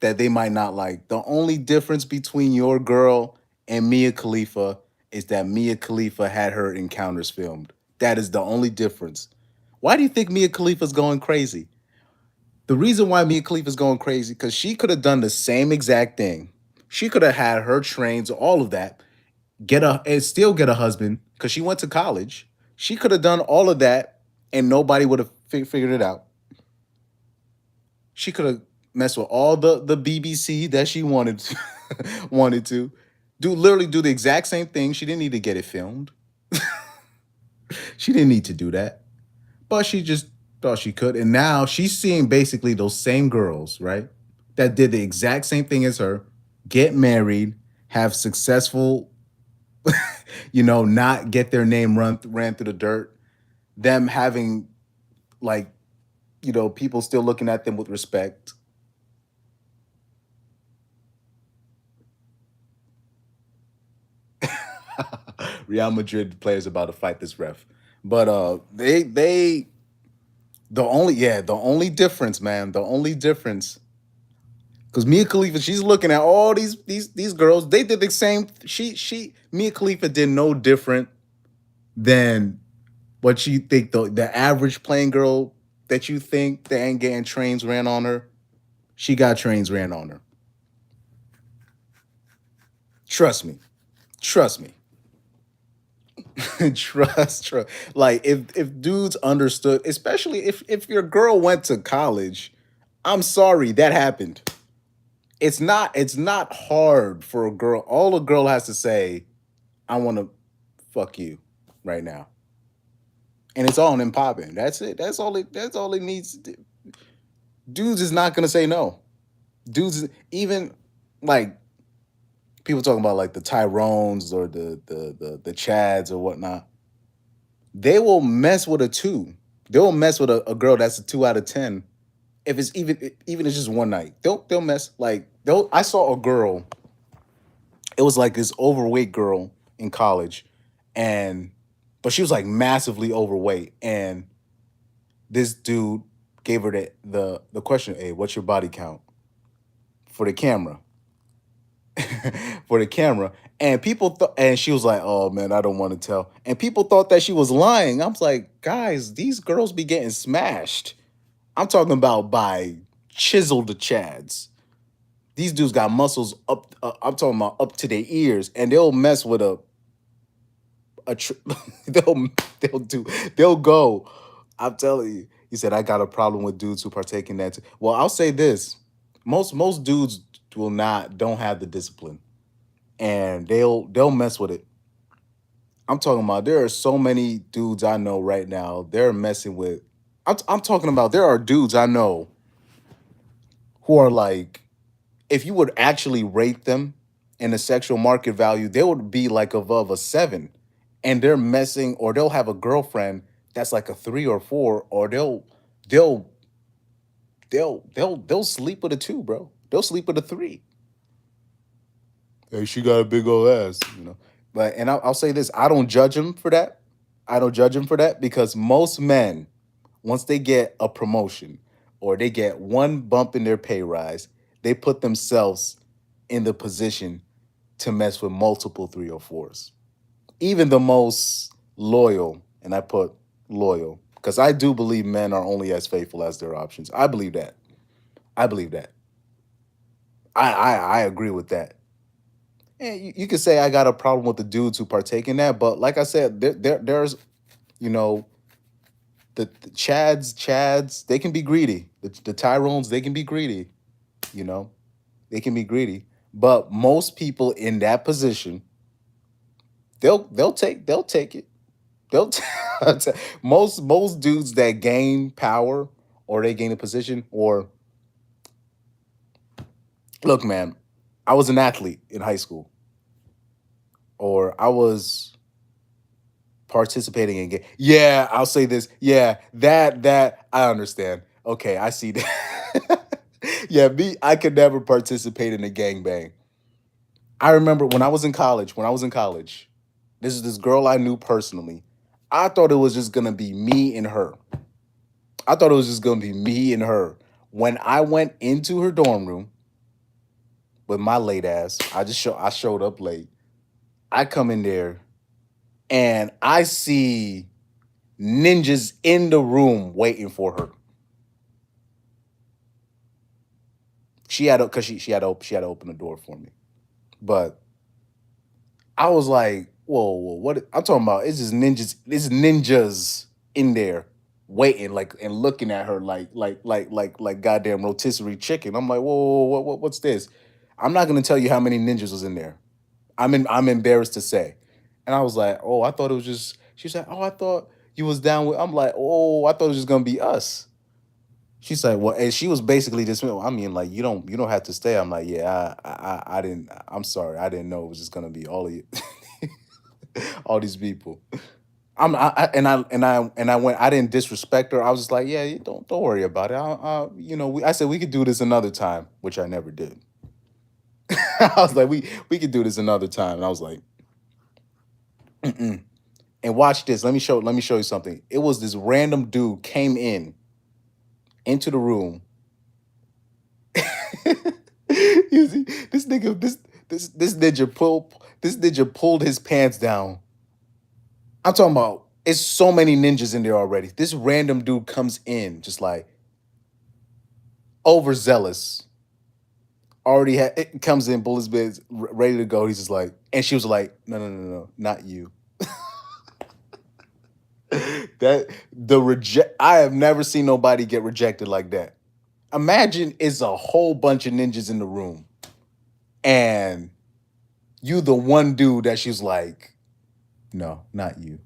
that they might not like. The only difference between your girl and Mia Khalifa is that Mia Khalifa had her encounters filmed. That is the only difference. Why do you think Mia Khalifa's going crazy? The reason why Mia Khalifa's going crazy, because she could have done the same exact thing. She could have had her trains, all of that, and still get a husband because she went to college. She could have done all of that and nobody would have figured it out. She could have messed with all the BBC that she wanted to literally do the exact same thing. She didn't need to get it filmed. She didn't need to do that, but she just thought she could. And now she's seeing basically those same girls, right? That did the exact same thing as her, get married, have successful, not get their name ran through the dirt. Them having like, people still looking at them with respect. Real Madrid players about to fight this ref. But the only difference, man, the only difference, because Mia Khalifa, she's looking at all these girls. They did the same. Mia Khalifa did no different than what you think the average playing girl that you think that ain't getting trains ran on her. She got trains ran on her. Trust me. Trust me. trust. Like if dudes understood, especially if your girl went to college, I'm sorry that happened. It's not hard for a girl. All a girl has to say, I want to fuck you right now. And it's on and popping. That's it. That's all it needs to do. Dudes is not gonna say no. Dudes even like people talking about like the Tyrones or the Chads or whatnot. They will mess with a two. They'll mess with a girl that's a 2 out of 10. If it's even it's just one night. They'll mess like they'll I saw a girl, it was like this overweight girl in college, and but she was like massively overweight. And this dude gave her the question, hey, what's your body count? For the camera. For the camera. And people thought, and she was like, oh man, I don't want to tell. And people thought that she was lying. I was like, guys, these girls be getting smashed. I'm talking about by chiseled chads. These dudes got muscles up. I'm talking about up to their ears, and they'll mess with a. They'll they'll go. I'm telling you. He said I got a problem with dudes who partake in that. Well, I'll say this: most dudes will not don't have the discipline, and they'll mess with it. I'm talking about there are so many dudes I know right now. They're messing with. I'm talking about there are dudes I know who are like, if you would actually rate them in a sexual market value, they would be like above a 7. And they're messing, or they'll have a girlfriend that's like a 3 or 4, or they'll they'll sleep with a 2, bro. They'll sleep with a 3. Hey, she got a big old ass. But and I'll say this: I don't judge him for that. I don't judge him for that because most men, once they get a promotion or they get one bump in their pay rise, they put themselves in the position to mess with multiple 3 or 4s. Even the most loyal, and I put loyal because I do believe men are only as faithful as their options. I believe that. I believe that. I agree with that. And you could say I got a problem with the dudes who partake in that, but like I said, there's you know the Chads, they can be greedy. The Tyrones, they can be greedy. You know, they can be greedy. But most people in that position, they'll take it. They'll most dudes that gain power or they gain a position or look, man, I was an athlete in high school or I was participating in game. Yeah, I'll say this. Yeah, that I understand. Okay, I see that. Yeah, me, I could never participate in a gangbang. I remember when I was in college, this is this girl I knew personally. I thought it was just gonna be me and her. I thought it was just gonna be me and her. When I went into her dorm room with my late ass, I showed up late. I come in there and I see ninjas in the room waiting for her. She had to, because she had to open the door for me. But I was like, whoa, what I'm talking about? It's ninjas in there waiting, like and looking at her like goddamn rotisserie chicken. I'm like, whoa, what's this? I'm not gonna tell you how many ninjas was in there. I'm embarrassed to say. And I was like, oh, I thought it was just she said, oh, I thought you was down with I'm like, oh, I thought it was just gonna be us. She's like, well, and she was basically just, I mean, like, you don't have to stay. I'm like, yeah, I didn't, I'm sorry. I didn't know it was just gonna be all of you, all these people. And I went, I didn't disrespect her. I was just like, yeah, you don't worry about it. I said we could do this another time, which I never did. I was like, we could do this another time. And I was like, mm-mm. And watch this. Let me show you something. It was this random dude came into the room. You see, this ninja pulled his pants down. I'm talking about it's so many ninjas in there already. This random dude comes in just like overzealous. Already it comes in, bullets beds, ready to go. He's just like, and she was like, no, not you. That the reject. I have never seen nobody get rejected like that. Imagine it's a whole bunch of ninjas in the room, and you the one dude that she's like, No, not you.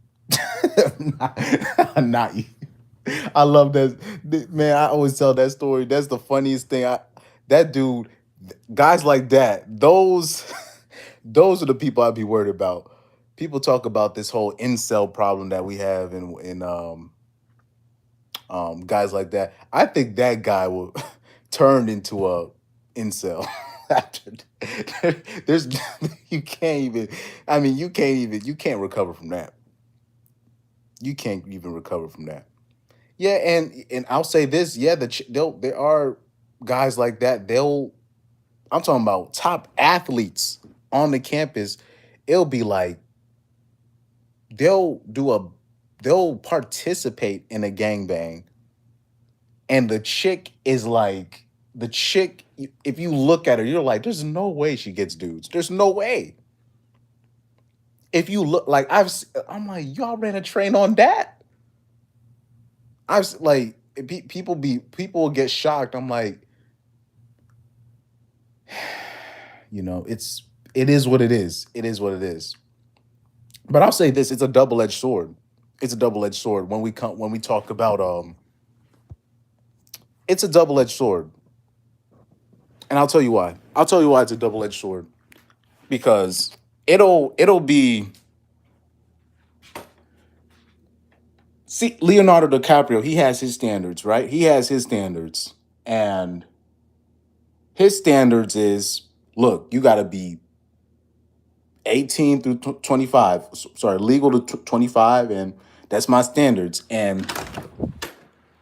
Not you. I love that. Man, I always tell that story. That's the funniest thing. That dude, guys like that, those are the people I'd be worried about. People talk about this whole incel problem that we have in guys like that. I think that guy will turn into a incel. After there's you can't even. I mean, you can't recover from that. You can't even recover from that. Yeah, and I'll say this. Yeah, there are guys like that. I'm talking about top athletes on the campus. It'll be like they'll do a they'll participate in a gangbang, and the chick is like the chick. If you look at her, you're like, there's no way she gets dudes. There's no way. If you look like I'm like, y'all ran a train on that. Like people will get shocked. I'm like, it is what it is. It is what it is. But I'll say this: it's a double edged sword. It's a double edged sword when we talk about it's a double edged sword, and I'll tell you why. I'll tell you why it's a double edged sword because it'll be see Leonardo DiCaprio. He has his standards, right? He has his standards, and his standards is look, you got to be 18 through 25. Sorry, legal to 25, and that's my standards. And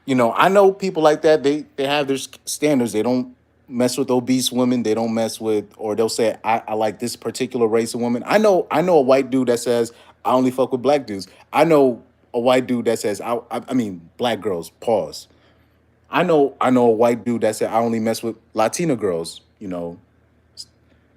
I know people like that. They have their standards. They don't mess with obese women. They don't mess with, or they'll say, I like this particular race of woman. I know a white dude that says I only fuck with black dudes. I know a white dude that says I mean black girls. Pause. I know a white dude that said I only mess with Latina girls.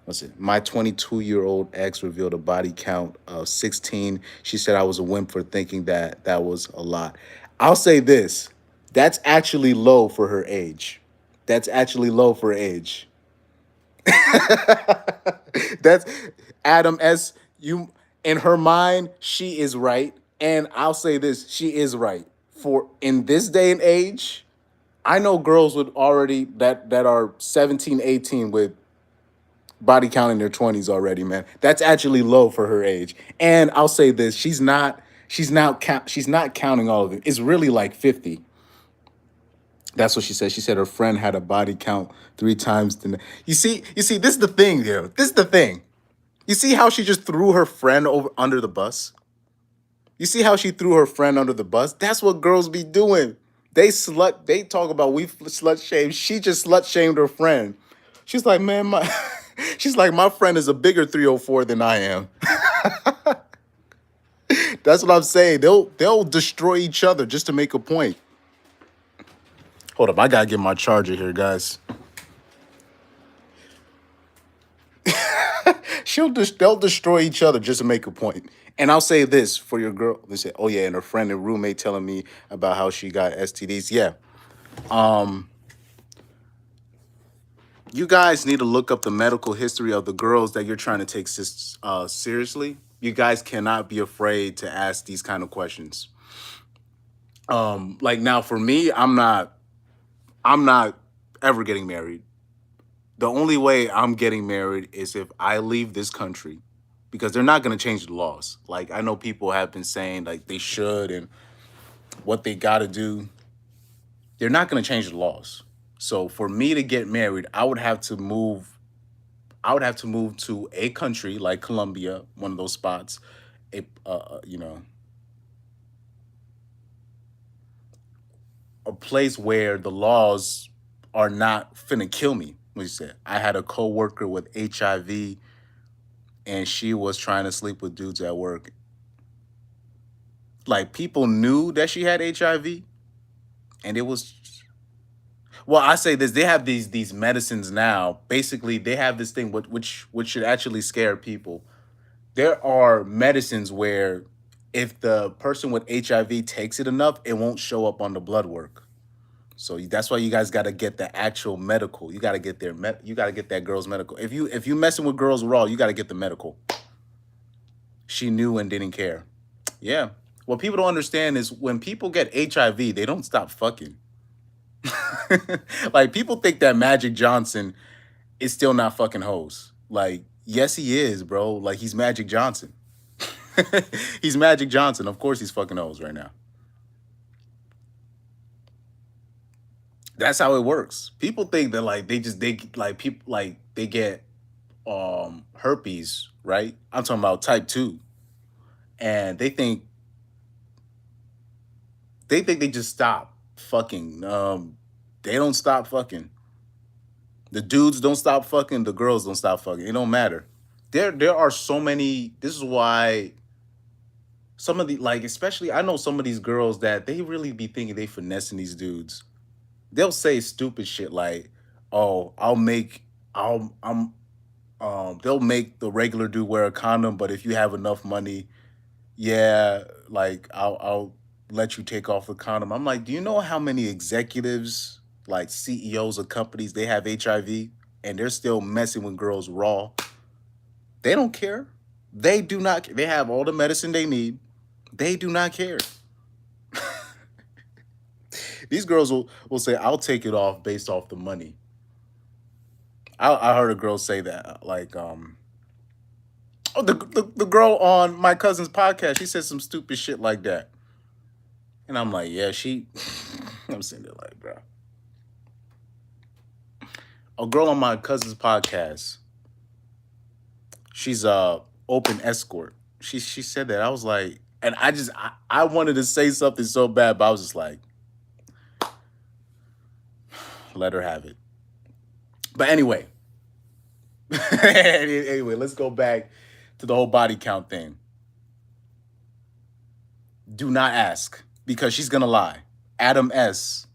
What's it? My 22-year-old ex revealed a body count of 16. She said I was a wimp for thinking that that was a lot. I'll say this: that's actually low for her age. That's actually low for age. That's Adam S. You in her mind, she is right, and I'll say this: she is right. For in this day and age, I know girls with already that are 17, 18 with body count in their 20s already, man. That's actually low for her age. And I'll say this, she's not counting all of it. It's really like 50. That's what she said. She said her friend had a body count 3 times. You see, this is the thing, yo. This is the thing. You see how she just threw her friend over under the bus? You see how she threw her friend under the bus? That's what girls be doing. They talk about we slut shame. She just slut shamed her friend. She's like, man, she's like, my friend is a bigger 304 than I am. That's what I'm saying. They'll destroy each other just to make a point. Hold up, I gotta get my charger here, guys. They'll destroy each other just to make a point. And I'll say this for your girl. They say, oh yeah, and her friend and roommate telling me about how she got STDs. Yeah. You guys need to look up the medical history of the girls that you're trying to take seriously. You guys cannot be afraid to ask these kind of questions. Like now for me, I'm not ever getting married. The only way I'm getting married is if I leave this country because they're not going to change the laws. Like I know people have been saying like they should and what they got to do. They're not going to change the laws. So for me to get married, I would have to move to a country like Colombia, one of those spots, a place where the laws are not finna kill me. What you said? I had a coworker with HIV, and she was trying to sleep with dudes at work. Like people knew that she had HIV, and it was. Well, I say this: they have these medicines now. Basically, they have this thing which should actually scare people. There are medicines where if the person with HIV takes it enough, it won't show up on the blood work. So that's why you guys got to get the actual medical. You got to get you got to get that girl's medical. If you messing with girls raw, you got to get the medical. She knew and didn't care. Yeah. What people don't understand is when people get HIV, they don't stop fucking. Like people think that Magic Johnson is still not fucking hoes. Like, yes, he is, bro. Like he's Magic Johnson. He's Magic Johnson. Of course he's fucking hoes right now. That's how it works. People think that like they like people like they get herpes, right? I'm talking about type 2. And they think they just stop fucking. They don't stop fucking. The dudes don't stop fucking. The girls don't stop fucking. It don't matter. There are so many. This is why some of the like, especially I know some of these girls that they really be thinking they finessing these dudes. They'll say stupid shit like, "Oh, I'm." They'll make the regular dude wear a condom, but if you have enough money, yeah, like I'll let you take off the condom. I'm like, do you know how many executives, like CEOs of companies, they have HIV and they're still messing with girls raw? They don't care. They do not. They have all the medicine they need. They do not care. These girls will say, "I'll take it off based off the money." I heard a girl say that, like, oh, the girl on my cousin's podcast, she said some stupid shit like that, and I'm like, yeah, she. I'm sitting there like, bro. A girl on my cousin's podcast, she's a open escort. She said that. I was like, and I wanted to say something so bad, but I was just like, let her have it. But anyway, anyway, let's go back to the whole body count thing. Do not ask because she's gonna lie. Adam S.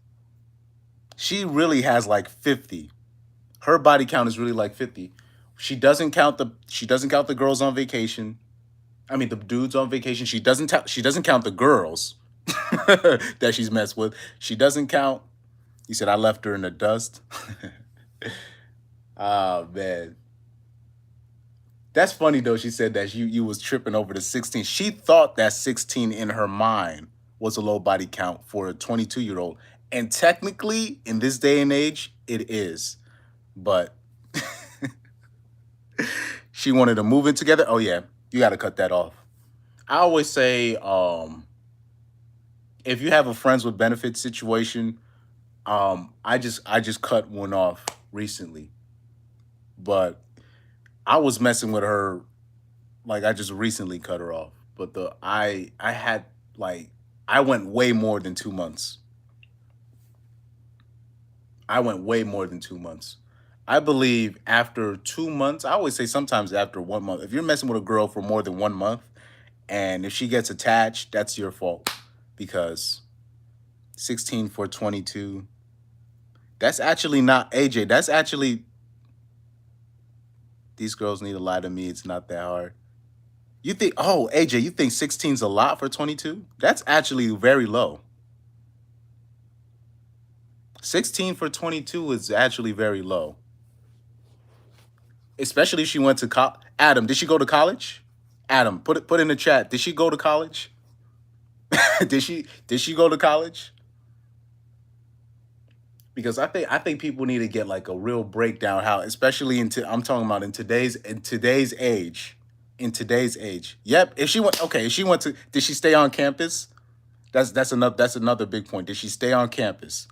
She really has like 50. Her body count is really like 50. She doesn't count the girls on vacation. I mean the dudes on vacation. She doesn't count the girls that she's messed with. She doesn't count. You said I left her in the dust. Oh man. That's funny though. She said that you was tripping over the 16. She thought that 16 in her mind was a low body count for a 22-year-old. And technically, in this day and age, it is. But she wanted to move in together. Oh yeah, you got to cut that off. I always say, if you have a friends with benefits situation, I just cut one off recently, but I was messing with her. Like I just recently cut her off, but I had like I went way more than 2 months. I went way more than 2 months. I believe after 2 months, I always say sometimes after 1 month. If you're messing with a girl for more than 1 month, and if she gets attached, that's your fault because 16 for 22. That's actually not AJ. That's actually these girls need to lie to me. It's not that hard. You think, oh, AJ, you think 16's a lot for 22? That's actually very low. 16 for 22 is actually very low. Especially if she went to Adam, did she go to college? Adam, put in the chat. Did she go to college? did she go to college? Because I think people need to get like a real breakdown how, especially I'm talking about in today's age. In today's age. Yep. If she went to did she stay on campus? That's another big point. Did she stay on campus?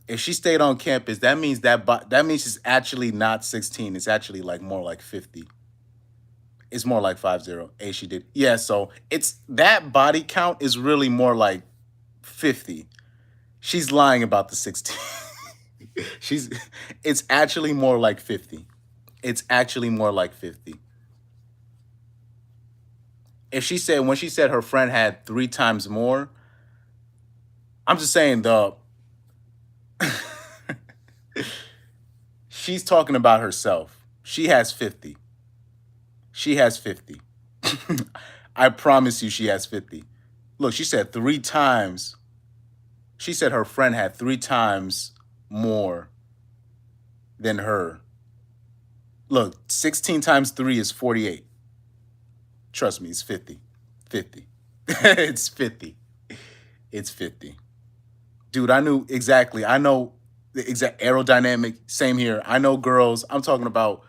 If she stayed on campus, that means it's actually not 16. It's actually like more like 50. It's more like 50. A she did. Yeah, so it's that body count is really more like 50. She's lying about the 16. She's it's actually more like 50. It's actually more like 50. If she said when she said her friend had 3 times more, I'm just saying she's talking about herself. She has 50. She has 50. I promise you she has 50. Look, she said 3 times. She said her friend had 3 times more than her. Look, 16 times 3 is 48. Trust me, it's 50. 50. It's 50. It's 50. Dude, I knew exactly. I know the exact aerodynamic. Same here. I know girls. I'm talking about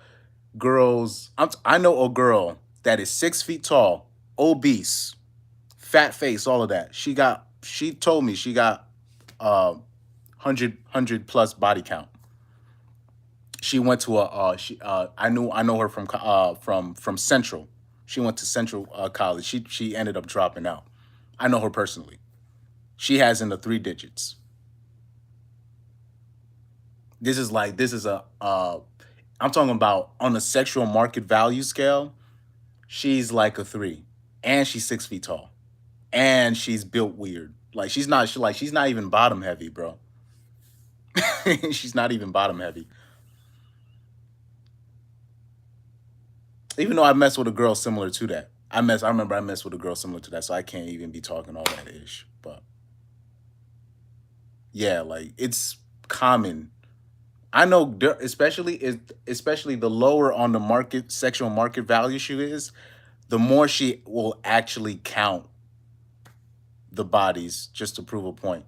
girls. I know a girl that is 6 feet tall, obese, fat face, all of that. She told me she got 100 plus body count. She went to I know her from Central. She went to Central College. She ended up dropping out. I know her personally. She has in the three digits. This is a I'm talking about on the sexual market value scale. She's like a three, and she's 6 feet tall, and she's built weird. Like she's not even bottom heavy, bro. She's not even bottom heavy. Even though I messed with a girl similar to that. I remember I messed with a girl similar to that, so I can't even be talking all that ish. But yeah, like it's common. I know, especially the lower on the market sexual market value she is, the more she will actually count the bodies just to prove a point.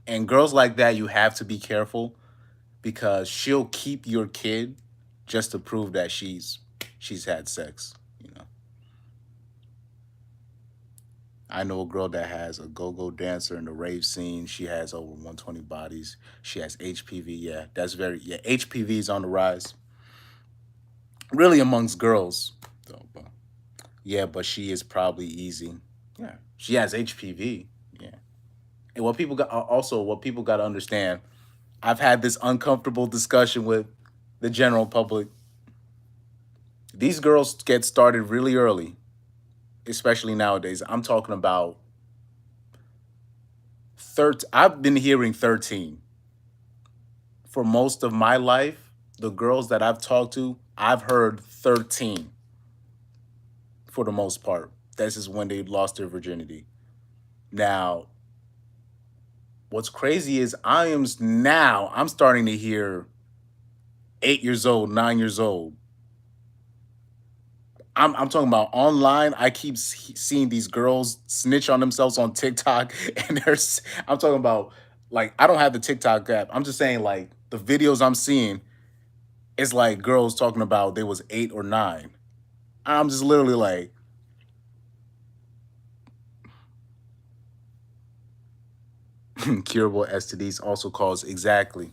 And girls like that, you have to be careful because she'll keep your kid just to prove that she's had sex. You know, I know a girl that has a go-go dancer in the rave scene. She has over 120 bodies. She has HPV. Yeah, yeah. HPV is on the rise, really amongst girls. Though, but yeah, but she is probably easy. Yeah, she has HPV. Yeah, and what people got to understand. I've had this uncomfortable discussion with the general public. These girls get started really early, especially nowadays. I'm talking about 13. I've been hearing 13 for most of my life. The girls that I've talked to, I've heard 13 for the most part. This is when they lost their virginity. Now, what's crazy is I'm starting to hear 8 years old, 9 years old. I'm talking about online. I keep seeing these girls snitch on themselves on TikTok, and I'm talking about like I don't have the TikTok app. I'm just saying like the videos I'm seeing is like girls talking about they was 8 or 9. I'm just literally like, curable STDs also cause exactly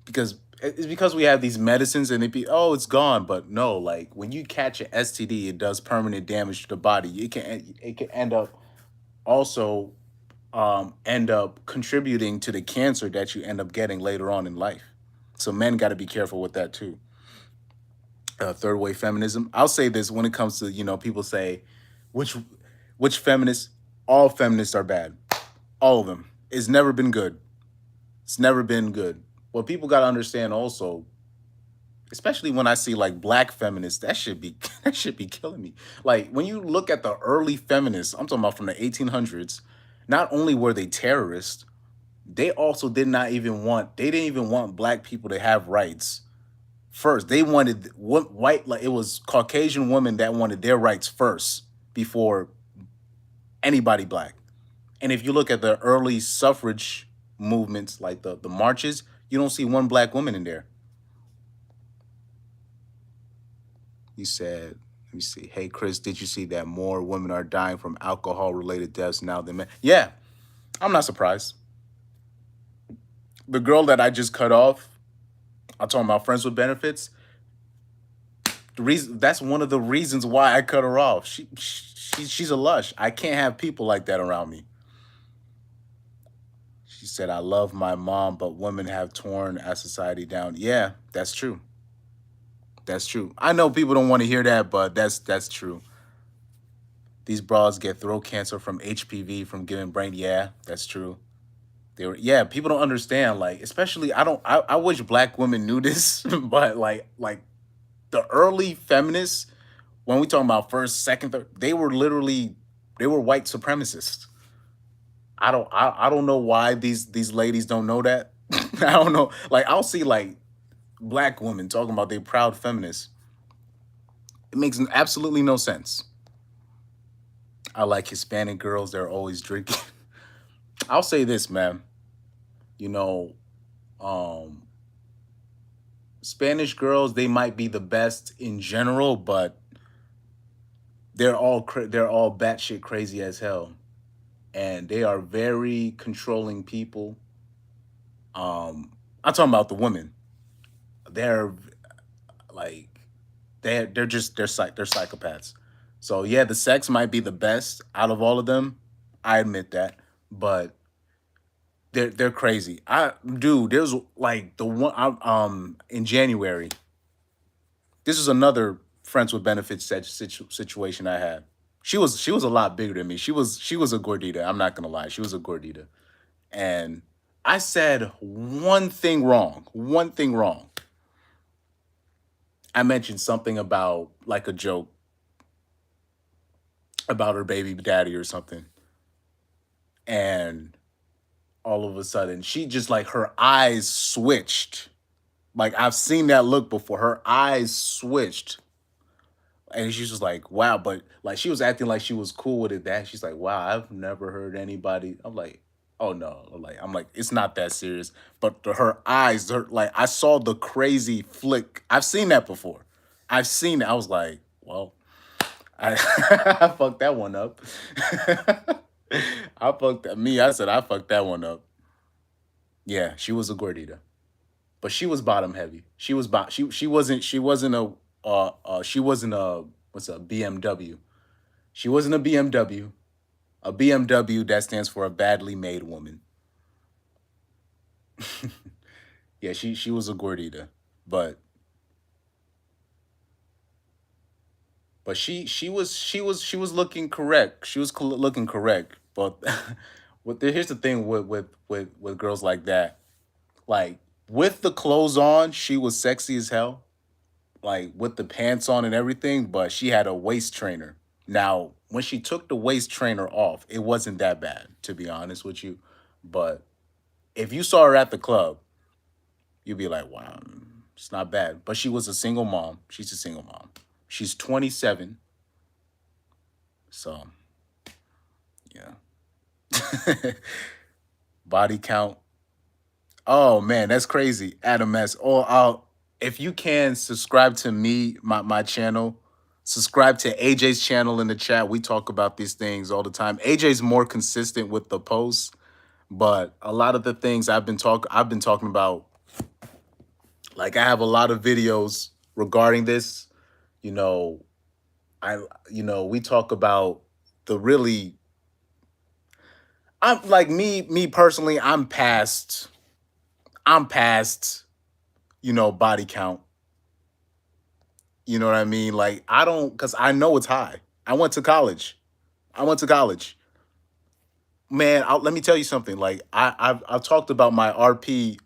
because it's because we have these medicines and it's gone, but no, like when you catch an STD, it does permanent damage to the body. It can also end up contributing to the cancer that you end up getting later on in life. So men got to be careful with that too. Third wave feminism. I'll say this when it comes to people say which feminists. All feminists are bad. All of them. It's never been good. It's never been good. What people got to understand also, especially when I see like black feminists, that should be that should be killing me. Like when you look at the early feminists, I'm talking about from the 1800s. Not only were they terrorists, they also they didn't even want black people to have rights first. They wanted white, like it was Caucasian women that wanted their rights first before anybody black. And if you look at the early suffrage movements, like the marches, you don't see one black woman in there. You said, let me see. Hey, Chris, did you see that more women are dying from alcohol related deaths now than men? Yeah, I'm not surprised. The girl that I just cut off, I'm talking about friends with benefits. The reason that's one of the reasons why I cut her off. She's a lush. I can't have people like that around me. She said, I love my mom, but women have torn our society down. Yeah, that's true. That's true. I know people don't want to hear that, but that's true. These bras get throat cancer from HPV from giving brain. Yeah, that's true. Yeah, people don't understand. Like, especially I wish black women knew this, but like the early feminists, when we talking about first, second, third, they were white supremacists. I don't know why these ladies don't know that. I don't know. Like I'll see like black women talking about they proud feminists. It makes absolutely no sense. I like Hispanic girls. They're always drinking. I'll say this, man. You know, um, Spanish girls, they might be the best in general, but they're all batshit crazy as hell, and they are very controlling people. I'm talking about the women. They're like they're psychopaths. So yeah, the sex might be the best out of all of them. I admit that, but they're crazy. I dude, there's like the one in January. This is another friends with benefits situation I had. She was a lot bigger than me. She was a gordita. I'm not gonna lie, she was a gordita, and I said one thing wrong. One thing wrong. I mentioned something about like a joke about her baby daddy or something, and all of a sudden she just like her eyes switched. Like I've seen that look before. Her eyes switched. And she's just like, wow, but like she was acting like she was cool with it. That she's like, wow, I've never heard anybody. I'm like, oh no, I'm like, it's not that serious. But her eyes, like I saw the crazy flick. I've seen that before. I've seen it. I was like, well, I, I fucked that one up. I fucked that. Me, I said I fucked that one up. Yeah, she was a gordita, but she was bottom heavy. She wasn't a what's a BMW. She wasn't a BMW. A BMW that stands for a badly made woman. Yeah, she was a gordita, but she was looking correct. She was looking correct, but here's the thing with girls like that. Like with the clothes on, she was sexy as hell. Like with the pants on and everything, but she had a waist trainer. Now, when she took the waist trainer off, it wasn't that bad, to be honest with you. But if you saw her at the club, you'd be like, wow, it's not bad. But she was a single mom. She's a single mom. She's 27. So, yeah. Body count. Oh man, that's crazy. Adam S. Oh, if you can subscribe to me, my channel, subscribe to AJ's channel in the chat. We talk about these things all the time. AJ's more consistent with the posts, but a lot of the things I've been talking about, like I have a lot of videos regarding this. You know, we talk about the really I'm like me personally, I'm past, body count. You know what I mean? Like I don't, because I know it's high. I went to college. I went to college. Man, let me tell you something. Like I've talked about my RP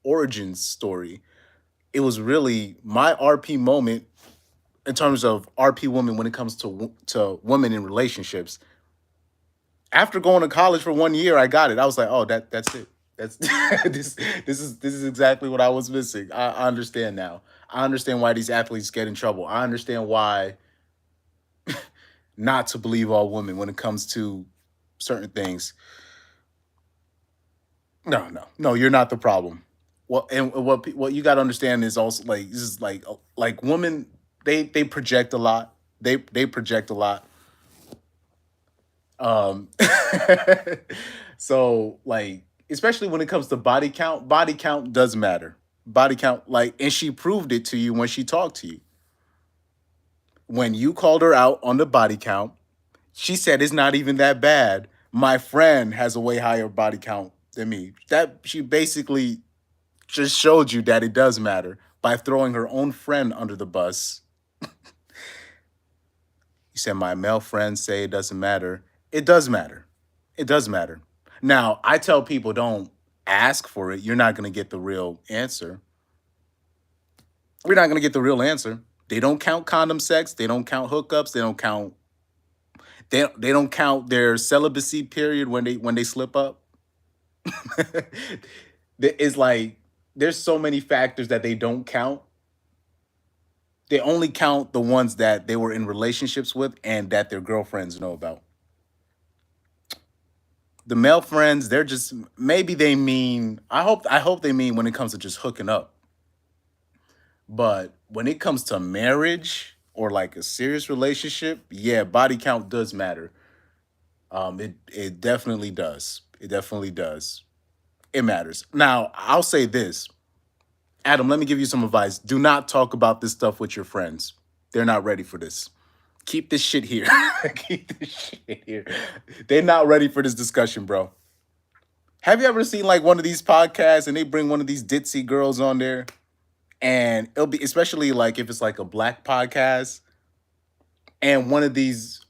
origins story. It was really my RP moment in terms of RP women when it comes to women in relationships. After going to college for 1 year, I got it. I was like, oh, that's it. That's this is exactly what I was missing. I understand now. I understand why these athletes get in trouble. I understand why not to believe all women when it comes to certain things. No, no, no, you're not the problem. Well, and what you got to understand is also like this is like women, they project a lot. They project a lot. Um, so like especially when it comes to body count does matter. Body count, like, and she proved it to you when she talked to you. When you called her out on the body count, she said it's not even that bad. My friend has a way higher body count than me. That she basically just showed you that it does matter by throwing her own friend under the bus. You said my male friends say it doesn't matter. It does matter. It does matter. Now, I tell people don't ask for it. You're not going to get the real answer. We're not going to get the real answer. They don't count condom sex. They don't count hookups. They don't count their celibacy period when they slip up. It's like there's so many factors that they don't count. They only count the ones that they were in relationships with and that their girlfriends know about. The male friends, they're just maybe they mean. I hope they mean when it comes to just hooking up. But when it comes to marriage or like a serious relationship, yeah, body count does matter. It definitely does. It definitely does. It matters. Now, I'll say this. Adam, let me give you some advice. Do not talk about this stuff with your friends. They're not ready for this. Keep this shit here. Keep this shit here. They're not ready for this discussion, bro. Have you ever seen like one of these podcasts and they bring one of these ditzy girls on there? And it'll be especially like if it's like a black podcast and one of these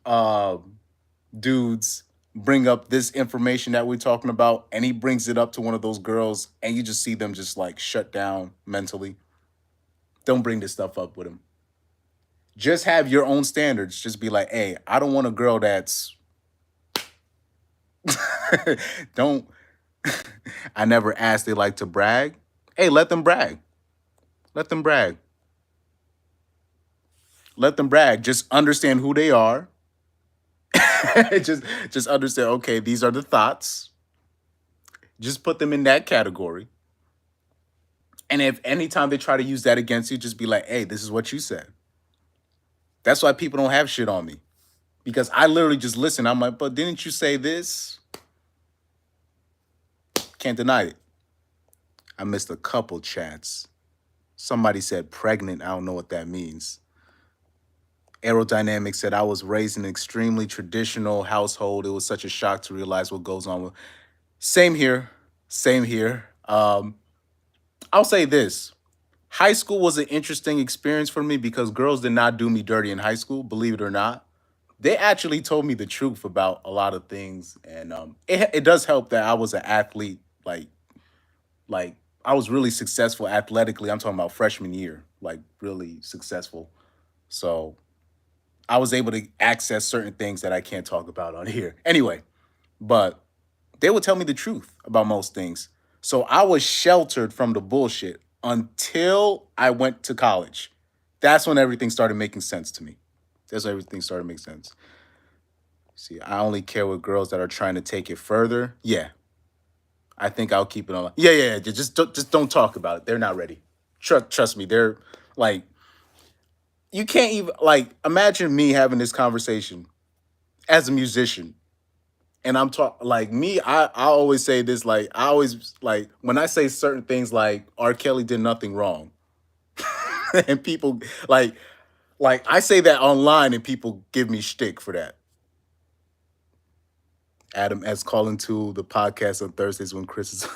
dudes bring up this information that we're talking about and he brings it up to one of those girls and you just see them just like shut down mentally. Don't bring this stuff up with him. Just have your own standards. Just be like, hey, I don't want a girl that's don't I never asked they like to brag. Hey, let them brag. Let them brag. Let them brag. Just understand who they are. just understand, okay, these are the thoughts. Just put them in that category. And if anytime they try to use that against you, just be like, hey, this is what you said. That's why people don't have shit on me. Because I literally just listen. I'm like, but didn't you say this? Can't deny it. I missed a couple chats. Somebody said pregnant. I don't know what that means. Aerodynamics said I was raised in an extremely traditional household. It was such a shock to realize what goes on with. Same here. Same here. I'll say this. High school was an interesting experience for me because girls did not do me dirty in high school, believe it or not. They actually told me the truth about a lot of things. And it does help that I was an athlete, like I was really successful athletically. I'm talking about freshman year, like really successful. So I was able to access certain things that I can't talk about on here. Anyway, but they would tell me the truth about most things. So I was sheltered from the bullshit until I went to college. That's when everything started making sense to me. That's when everything started making sense. See, I only care with girls that are trying to take it further. Yeah, I think I'll keep it on. Yeah. Just don't talk about it. They're not ready. Trust me. They're like you can't even like imagine me having this conversation as a musician and I'm talking like me, I always say this, like I always like when I say certain things like R. Kelly did nothing wrong. And people like I say that online and people give me shtick for that. Adam S calling to the podcast on Thursdays when Chris is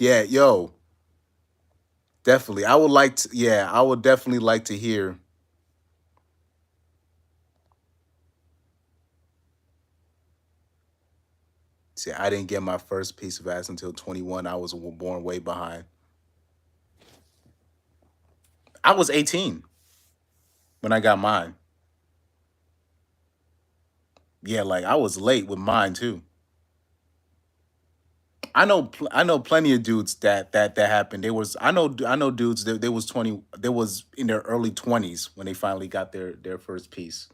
yeah, yo, definitely. I would like to yeah, I would definitely like to hear. See, I didn't get my first piece of ass until 21. I was born way behind. I was 18 when I got mine. Yeah, like I was late with mine too. I know plenty of dudes that happened. They was I know dudes that they was 20 they was in their early 20s when they finally got their first piece.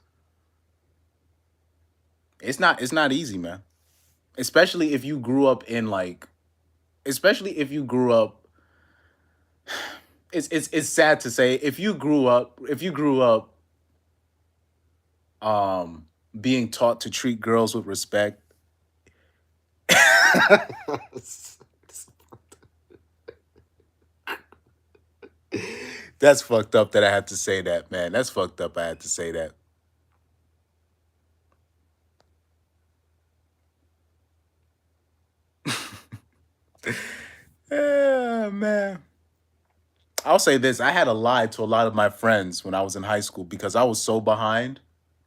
It's not easy, man. Especially if you grew up in like especially if you grew up it's sad to say if you grew up um being taught to treat girls with respect. That's fucked up that I had to say that, man. That's fucked up I had to say that. Yeah, man. I'll say this. I had to lie to a lot of my friends when I was in high school because I was so behind.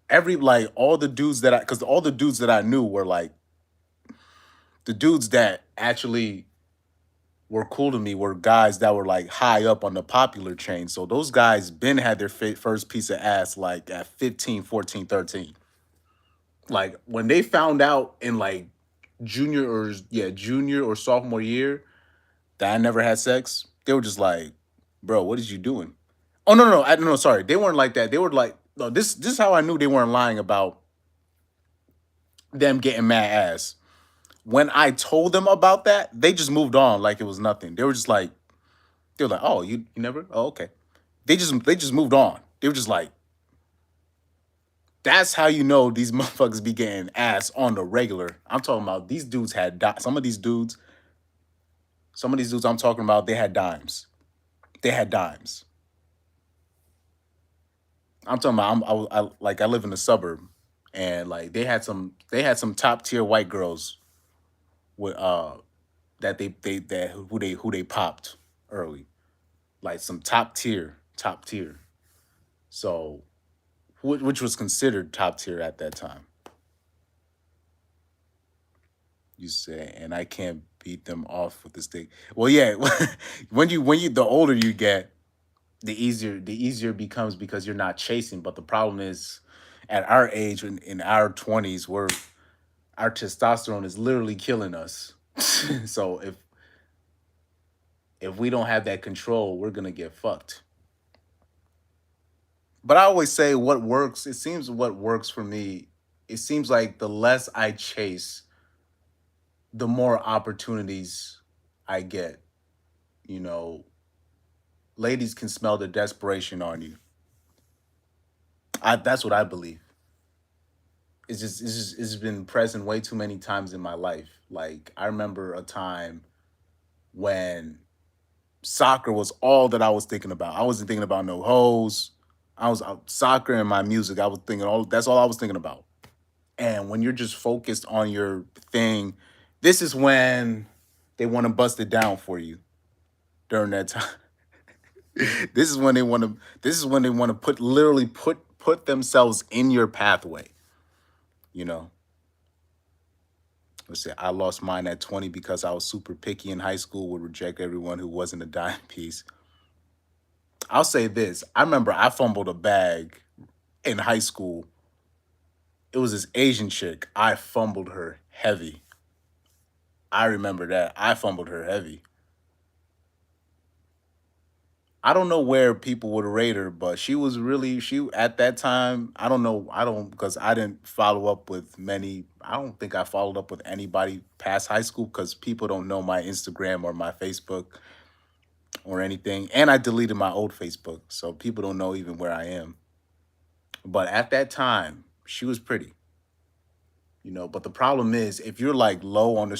Every like all the dudes that I because all the dudes that I knew were like the dudes that actually were cool to me were guys that were like high up on the popular chain. So those guys been had their first piece of ass like at 15, 14, 13. Like when they found out in like junior or sophomore year that I never had sex, they were just like, "Bro, what is you doing?" Oh no, I don't know. Sorry, they weren't like that. They were like, "No, this is how I knew they weren't lying about them getting mad ass." when I told them about that, they just moved on like it was nothing. They were like, oh, you never? Oh, okay. They just moved on. They were just like, that's how you know these motherfuckers be getting ass on the regular. I'm talking about these dudes had some of these dudes I'm talking about, they had dimes. They had dimes. I'm talking about I live in the suburb, and like they had some top tier white girls with that that who they popped early, like some top tier. So which was considered top tier at that time. You say, and I can't beat them off with the stick. Well, yeah, when you the older you get, the easier it becomes because you're not chasing. But the problem is, at our age, in our 20s, our testosterone is literally killing us. So if we don't have that control, we're gonna get fucked. But I always say what works. It seems what works for me. It seems like the less I chase, the more opportunities I get. You know, ladies can smell the desperation on you. That's what I believe. It's been present way too many times in my life. Like I remember a time when soccer was all that I was thinking about. I wasn't thinking about no hoes. I was soccer and my music. I was thinking all that's all I was thinking about. And when you're just focused on your thing, this is when they want to bust it down for you during that time. This is when they want to put themselves in your pathway, you know. Let's say I lost mine at 20 because I was super picky in high school, would reject everyone who wasn't a dime piece. I'll say this. I remember I fumbled a bag in high school. It was this Asian chick. I fumbled her heavy. I remember that. I fumbled her heavy. I don't know where people would rate her, but she at that time. I don't know. I don't because I didn't follow up with many. I don't think I followed up with anybody past high school because people don't know my Instagram or my Facebook or anything. And I deleted my old Facebook, so people don't know even where I am. But at that time, she was pretty, you know. But the problem is, if you're like low on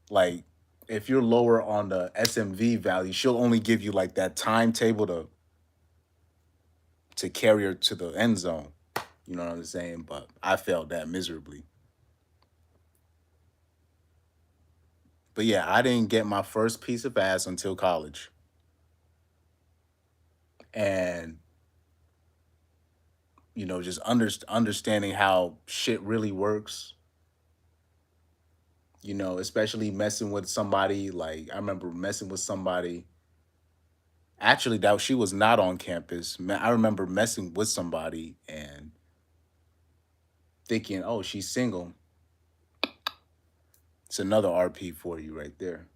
like, if you're lower on the SMV value, she'll only give you like that timetable to carry her to the end zone. You know what I'm saying? But I failed that miserably. But yeah, I didn't get my first piece of ass until college. And just understanding how shit really works, especially messing with somebody. Like I remember messing with somebody. Actually, that she was not on campus. I remember messing with somebody and thinking, "Oh, she's single." It's another RP for you right there.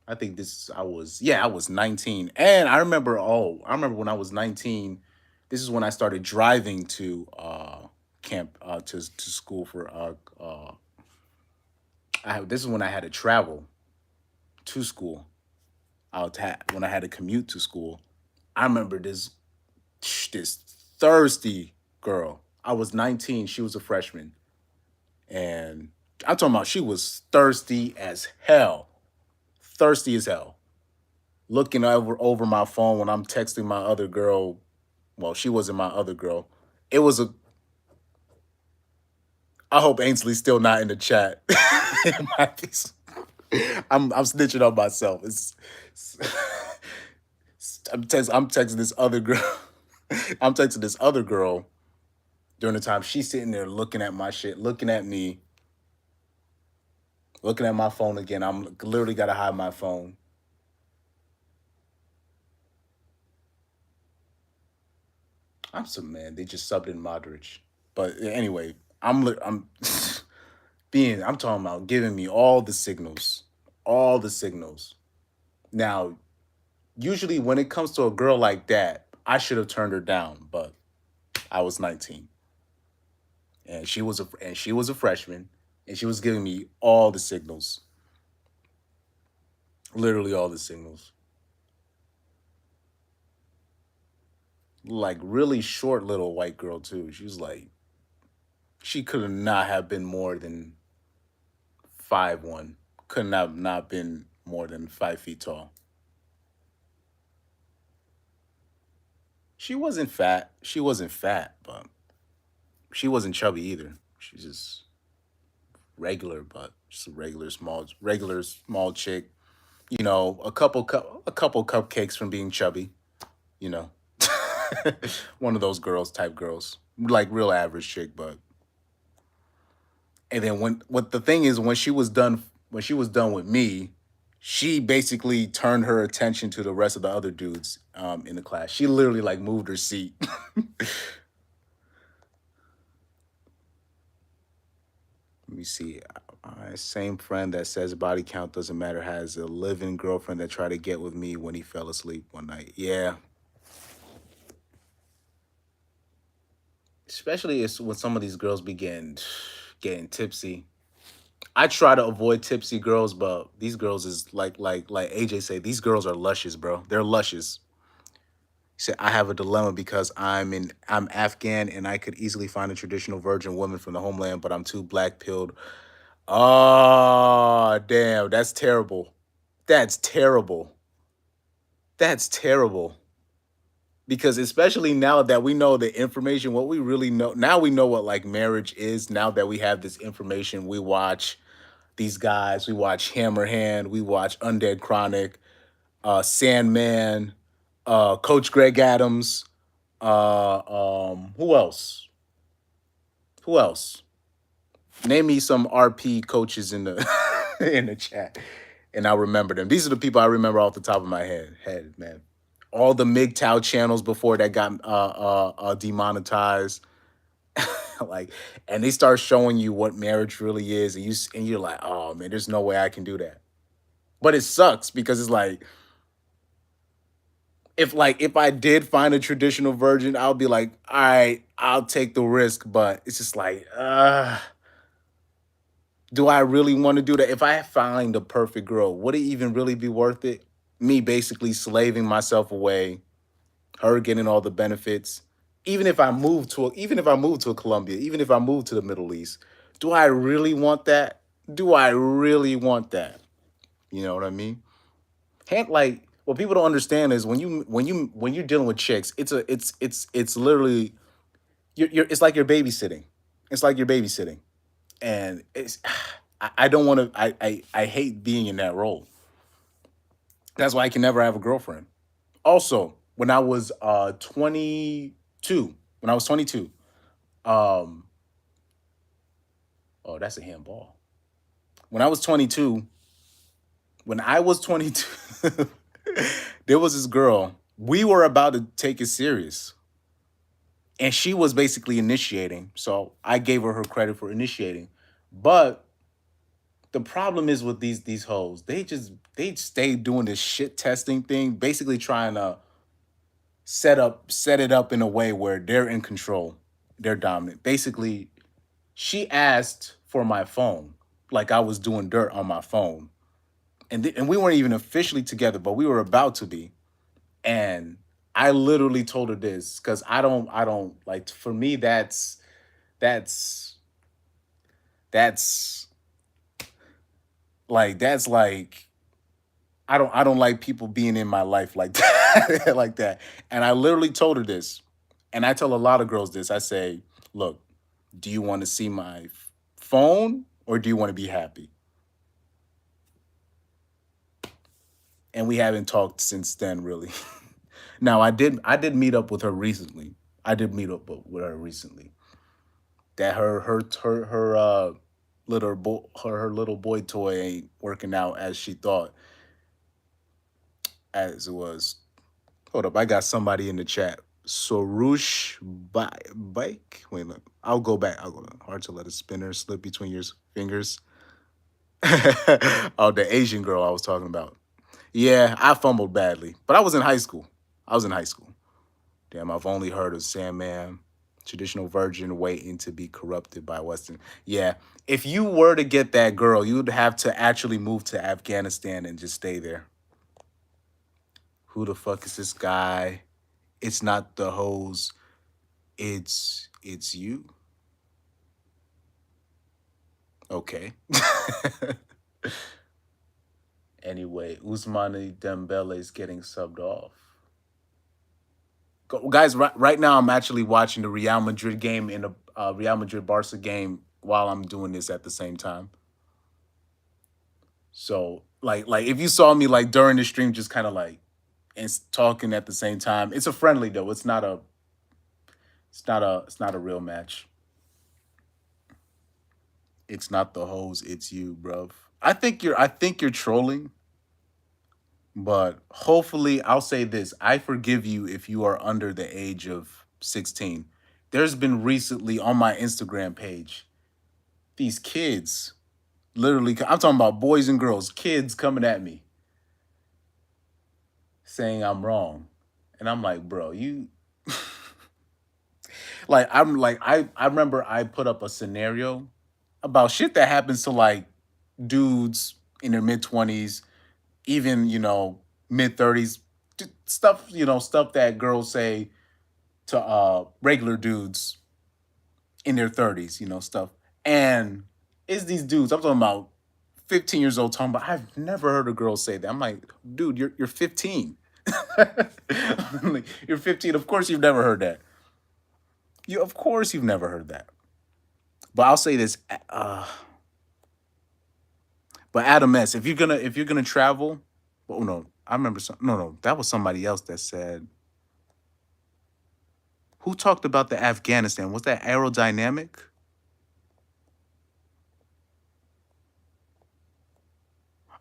I think I was 19. And I remember when I was 19, this is when I started driving to camp to school for this is when I had to travel to school. When I had to commute to school. I remember this thirsty girl. I was 19, she was a freshman. And I'm talking about she was thirsty as hell. Thirsty as hell. Looking over my phone when I'm texting my other girl. Well, she wasn't my other girl. It was a. I hope Ainsley's still not in the chat. I'm snitching on myself. I'm texting this other girl. I'm texting this other girl during the time she's sitting there looking at my shit, looking at me, looking at my phone again. I'm literally gotta hide my phone. I'm some man. They just subbed in Modric. But anyway, I'm I'm talking about giving me all the signals, all the signals. Now, usually when it comes to a girl like that, I should have turned her down, but I was 19, and she was a freshman. And she was giving me all the signals, literally all the signals. Like really short little white girl too. She was like, she could not have been more than 5'1". Couldn't have not been more than 5 feet tall. She wasn't fat. She wasn't fat, but she wasn't chubby either. She's just regular, but just a regular small chick. You know, a couple cupcakes from being chubby. You know, one of those girls type girls, like real average chick. But and then when what the thing is when she was done with me, she basically turned her attention to the rest of the other dudes in the class. She literally like moved her seat. Let me see. Same friend that says body count doesn't matter has a living girlfriend that tried to get with me when he fell asleep one night. Yeah, especially when some of these girls begin getting tipsy. I try to avoid tipsy girls, but these girls is like AJ said, these girls are luscious, bro. They're luscious. He said, I have a dilemma because I'm Afghan and I could easily find a traditional virgin woman from the homeland, but I'm too black pilled. Oh, damn, that's terrible. That's terrible. That's terrible. Because especially now that we know the information, what we really know now, we know what like marriage is. Now that we have this information, we watch these guys, we watch Hammerhand, we watch Undead Chronic, Sandman, Coach Greg Adams, who else? Who else? Name me some RP coaches in the in the chat, and I'll remember them. These are the people I remember off the top of my head, man. All the MGTOW channels before that got demonetized, like, and they start showing you what marriage really is, and you're like, oh man, there's no way I can do that. But it sucks because it's like if I did find a traditional virgin, I'll be like, all right, I'll take the risk. But it's just like, do I really want to do that? If I find the perfect girl, would it even really be worth it? Me basically slaving myself away, her getting all the benefits. Even if I move to a Colombia, even if I move to the Middle East, do I really want that? Do I really want that? You know what I mean? Can't like what people don't understand is when you're dealing with chicks, it's literally you're it's like you're babysitting. It's like you're babysitting, and it's I don't want to. I hate being in that role. That's why I can never have a girlfriend. Also, when I was 22, when I was 22, um, oh, that's a handball. When I was 22, when I was 22, there was this girl. We were about to take it serious, and she was basically initiating. So I gave her credit for initiating. But the problem is with these hoes, they stay doing this shit testing thing, basically trying to set it up in a way where they're in control, they're dominant. Basically, she asked for my phone, like I was doing dirt on my phone, and we weren't even officially together, but we were about to be. And I literally told her this because I don't like, for me that's that's that's like I don't like people being in my life like that like that. And I literally told her this, and I tell a lot of girls this. I say, look, do you want to see my phone or do you want to be happy? And we haven't talked since then, really. Now I did meet up with her recently. I did meet up with her recently. That her her little boy toy ain't working out as she thought as it was. Hold up, I got somebody in the chat. Sorush bike. Wait a minute. I'll go back. I'll go back. Hard to let a spinner slip between your fingers. Oh, the Asian girl I was talking about. Yeah, I fumbled badly, but I was in high school. I was in high school. Damn, I've only heard of Sandman. Traditional virgin waiting to be corrupted by Western. Yeah. If you were to get that girl, you would have to actually move to Afghanistan and just stay there. Who the fuck is this guy? It's not the hose. It's you. Okay. Anyway, Usmani Dembele is getting subbed off. Guys, right now I'm actually watching the Real Madrid game and the Real Madrid Barca game while I'm doing this at the same time. So like if you saw me like during the stream, just kind of like and talking at the same time, it's a friendly though. It's not a real match. It's not the hose. It's you, bruv. I think you're trolling, but hopefully I'll say this. I forgive you if you are under the age of 16. There's been recently on my Instagram page these kids, literally, I'm talking about boys and girls, kids coming at me saying I'm wrong. And I'm like, bro, you I remember I put up a scenario about shit that happens to like dudes in their mid 20s, even, mid 30s, stuff, stuff that girls say to regular dudes in their 30s, stuff. And it's these dudes, I'm talking about 15 years old, talking about, I've never heard a girl say that. I'm like, dude, you're 15. Like, you're 15. Of course you've never heard that. Of course you've never heard that. But I'll say this, but Adam S, if you're gonna travel, oh no, I remember no, that was somebody else that said, who talked about the Afghanistan? Was that aerodynamic?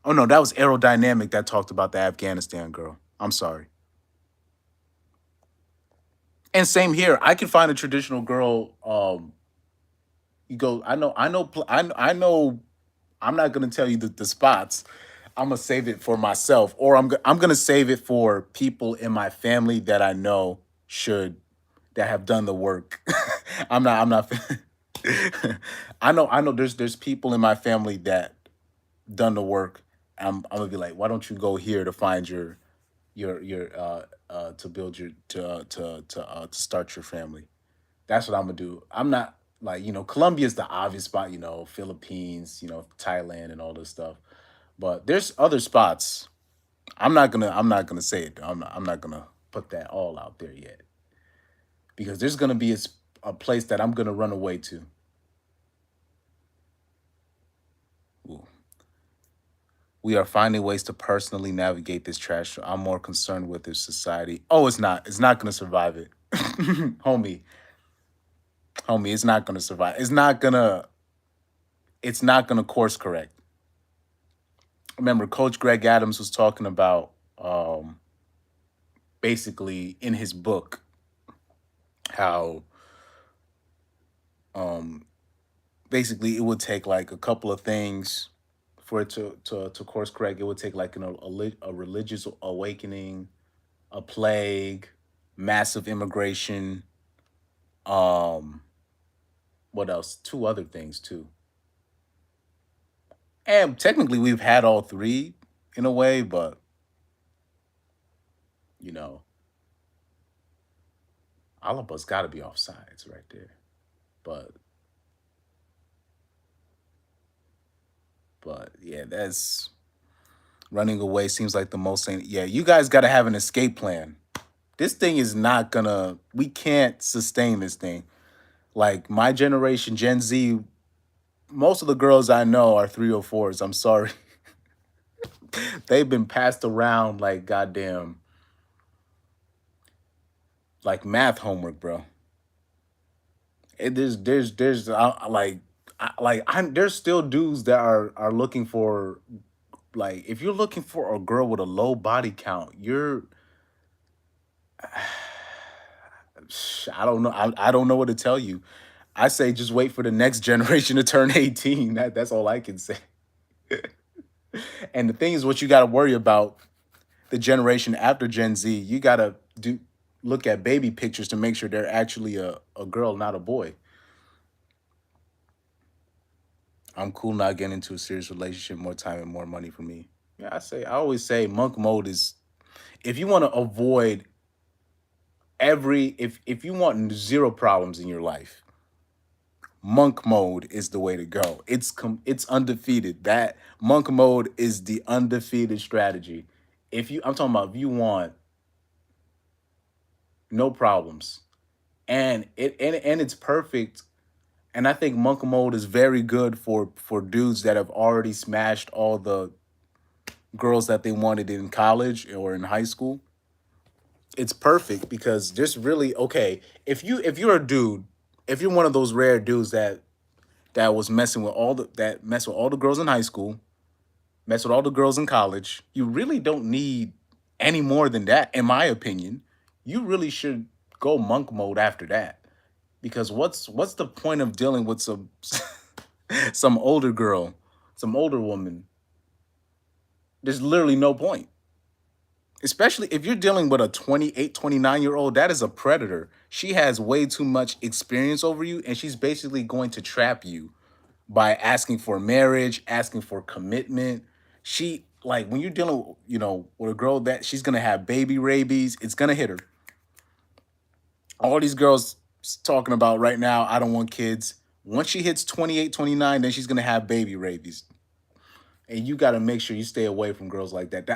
Oh no, that was aerodynamic that talked about the Afghanistan girl. I'm sorry. And same here. I can find a traditional girl. You go. I know. I'm not gonna tell you the spots. I'm gonna save it for myself, or I'm gonna save it for people in my family that I know should that have done the work. I'm not. I know. There's people in my family that done the work. I'm gonna be like, why don't you go here to find your to build your to start your family. That's what I'm gonna do. I'm not like, Colombia's the obvious spot, Philippines, Thailand and all this stuff. But there's other spots. I'm not gonna say it. I'm not gonna put that all out there yet because there's gonna be a place that I'm gonna run away to. Ooh. We are finding ways to personally navigate this trash. I'm more concerned with this society. Oh, it's not. It's not gonna survive it, homie. Homie, it's not gonna survive. It's not gonna course correct. Remember, Coach Greg Adams was talking about basically in his book how um basically it would take like a couple of things for it to course correct. It would take like a religious awakening, a plague, massive immigration, um what else? Two other things too. And technically we've had all three in a way, but you know, Alaba's got to be off sides right there. But yeah, that's running away seems like the most sane. Yeah, you guys got to have an escape plan. This thing is not gonna. We can't sustain this thing. Like my generation, Gen Z, most of the girls I know are 304s. I'm sorry. They've been passed around like goddamn, like math homework, bro. There's there's still dudes that are looking for, like, if you're looking for a girl with a low body count, I don't know. I don't know what to tell you. I say just wait for the next generation to turn 18. That's all I can say. And the thing is, what you got to worry about, the generation after Gen Z, you got to do look at baby pictures to make sure they're actually a girl, not a boy. I'm cool not getting into a serious relationship, more time and more money for me. Yeah, I always say monk mode is if you want to avoid if you want zero problems in your life, monk mode is the way to go. It's undefeated. That monk mode is the undefeated strategy. I'm talking about if you want no problems, and it's perfect. And I think monk mode is very good for dudes that have already smashed all the girls that they wanted in college or in high school. It's perfect because just really okay. If you're a dude, if you're one of those rare dudes that was messing with all the girls in high school, mess with all the girls in college, you really don't need any more than that, in my opinion. You really should go monk mode after that. Because what's the point of dealing with some some older girl, some older woman? There's literally no point. Especially if you're dealing with a 28, 29-year old, that is a predator. She has way too much experience over you, and she's basically going to trap you by asking for marriage, asking for commitment. She like when you're dealing, with a girl that she's gonna have baby rabies, it's gonna hit her. All these girls talking about right now, I don't want kids. Once she hits 28, 29, then she's gonna have baby rabies. And you gotta make sure you stay away from girls like that.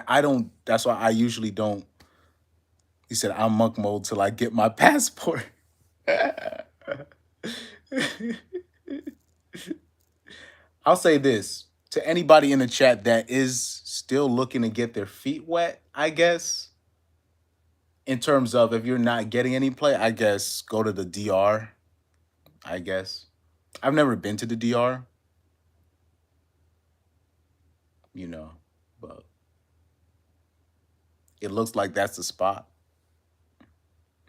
That's why I usually don't. He said, I'm monk mode till I get my passport. I'll say this to anybody in the chat that is still looking to get their feet wet, I guess, in terms of if you're not getting any play, I guess go to the DR, I guess. I've never been to the DR, you know, but it looks like that's the spot.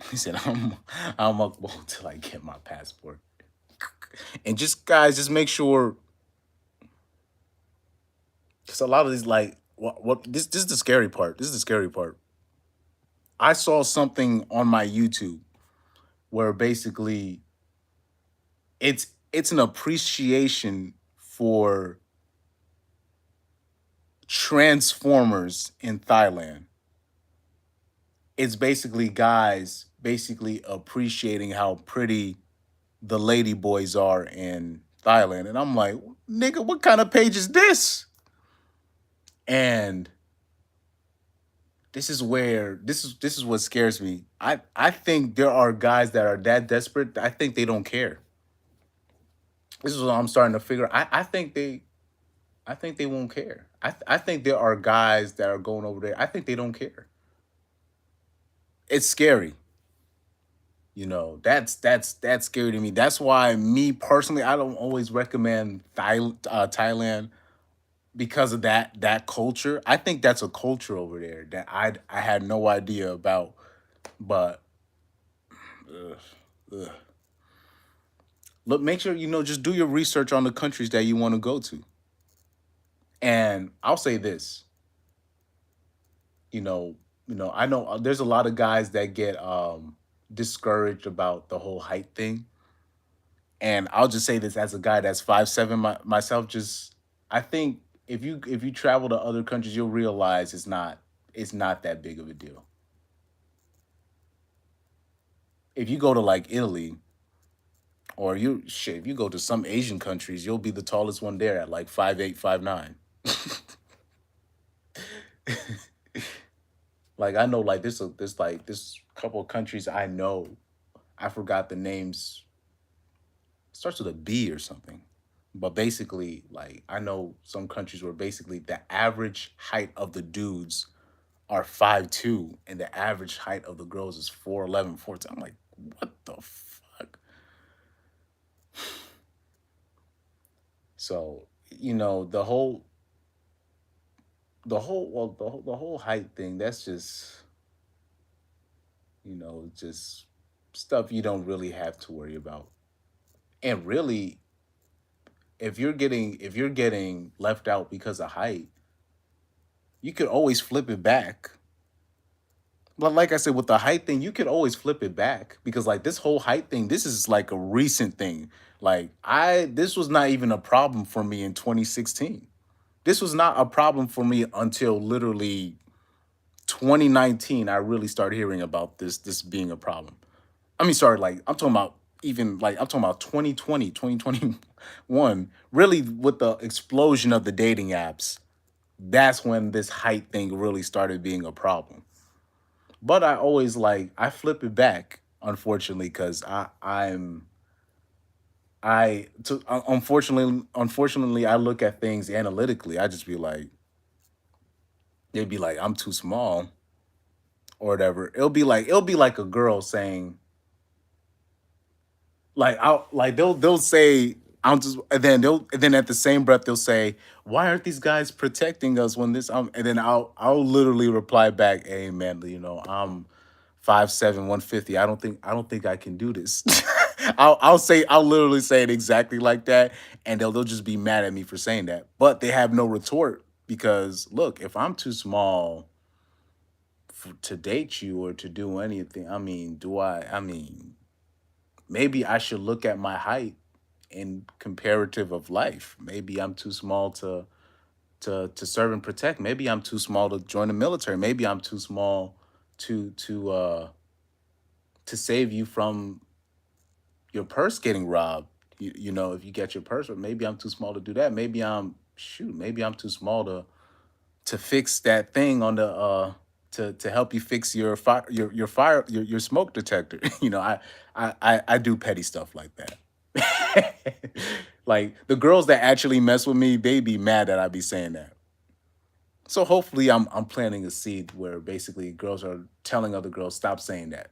He said, I'm up till I get my passport. And just guys, just make sure because a lot of these like what this is the scary part. This is the scary part. I saw something on my YouTube where basically it's an appreciation for transformers in Thailand. It's basically guys basically appreciating how pretty the lady boys are in Thailand. And I'm like, nigga, what kind of page is this? And this is what scares me. I think there are guys that are that desperate. I think they don't care. This is what I'm starting to figure. I think they won't care. I think there are guys that are going over there. I think they don't care. It's scary. That's scary to me. That's why me personally, I don't always recommend Thailand because of that culture. I think that's a culture over there that I had no idea about. But ugh, ugh. Look, make sure just do your research on the countries that you want to go to. And I'll say this, you know, I know there's a lot of guys that get discouraged about the whole height thing. And I'll just say this as a guy that's 5'7", myself, just I think if you travel to other countries, you'll realize it's not that big of a deal. If you go to like Italy or if you go to some Asian countries, you'll be the tallest one there at like 5'8", 5'9". Like I know like this couple of countries I know. I forgot the names. Starts with a B or something. But basically, like I know some countries where basically the average height of the dudes are 5'2", and the average height of the girls is 4'11", 14. I'm like, what the fuck? So, the whole height thing, that's just stuff you don't really have to worry about. And really, if you're getting left out because of height, you could always flip it back. But like I said, with the height thing, you could always flip it back because like this whole height thing, this is like a recent thing. Like this was not even a problem for me in 2016. This was not a problem for me until literally 2019. I really started hearing about this being a problem. I mean, sorry, like I'm talking about even like I'm talking about 2020, 2021. Really with the explosion of the dating apps, that's when this height thing really started being a problem. But I always like I flip it back, unfortunately, because unfortunately I look at things analytically. I just be like, they'd be like, I'm too small or whatever. It'll be like a girl saying, like I'll like they'll say I'm just and then at the same breath they'll say, why aren't these guys protecting us when this and then I'll literally reply back, hey man, I'm 5'7", 150. I don't think I can do this. I'll literally say it exactly like that, and they'll just be mad at me for saying that. But they have no retort because look, if I'm too small to date you or to do anything, I mean, I mean, maybe I should look at my height in comparative of life. Maybe I'm too small to serve and protect. Maybe I'm too small to join the military. Maybe I'm too small to save you from your purse getting robbed. You know, if you get your purse, or maybe I'm too small to do that. Maybe I'm too small to fix that thing on the to help you fix your smoke detector. You know, I do petty stuff like that. Like the girls that actually mess with me, they be mad that I be saying that. So hopefully I'm planting a seed where basically girls are telling other girls stop saying that.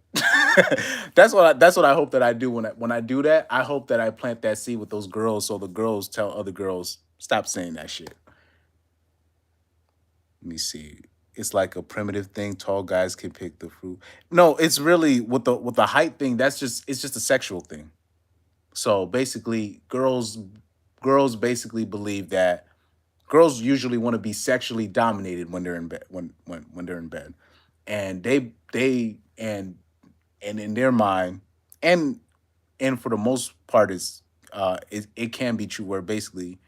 That's what I hope that I do when I do that. I hope that I plant that seed with those girls so the girls tell other girls stop saying that shit. Let me see. It's like a primitive thing. Tall guys can pick the fruit. No, it's really with the height thing. It's just a sexual thing. So basically, girls basically believe that girls usually want to be sexually dominated when they're in bed when they're in bed, and they and in their mind, and for the most part, it can be true where basically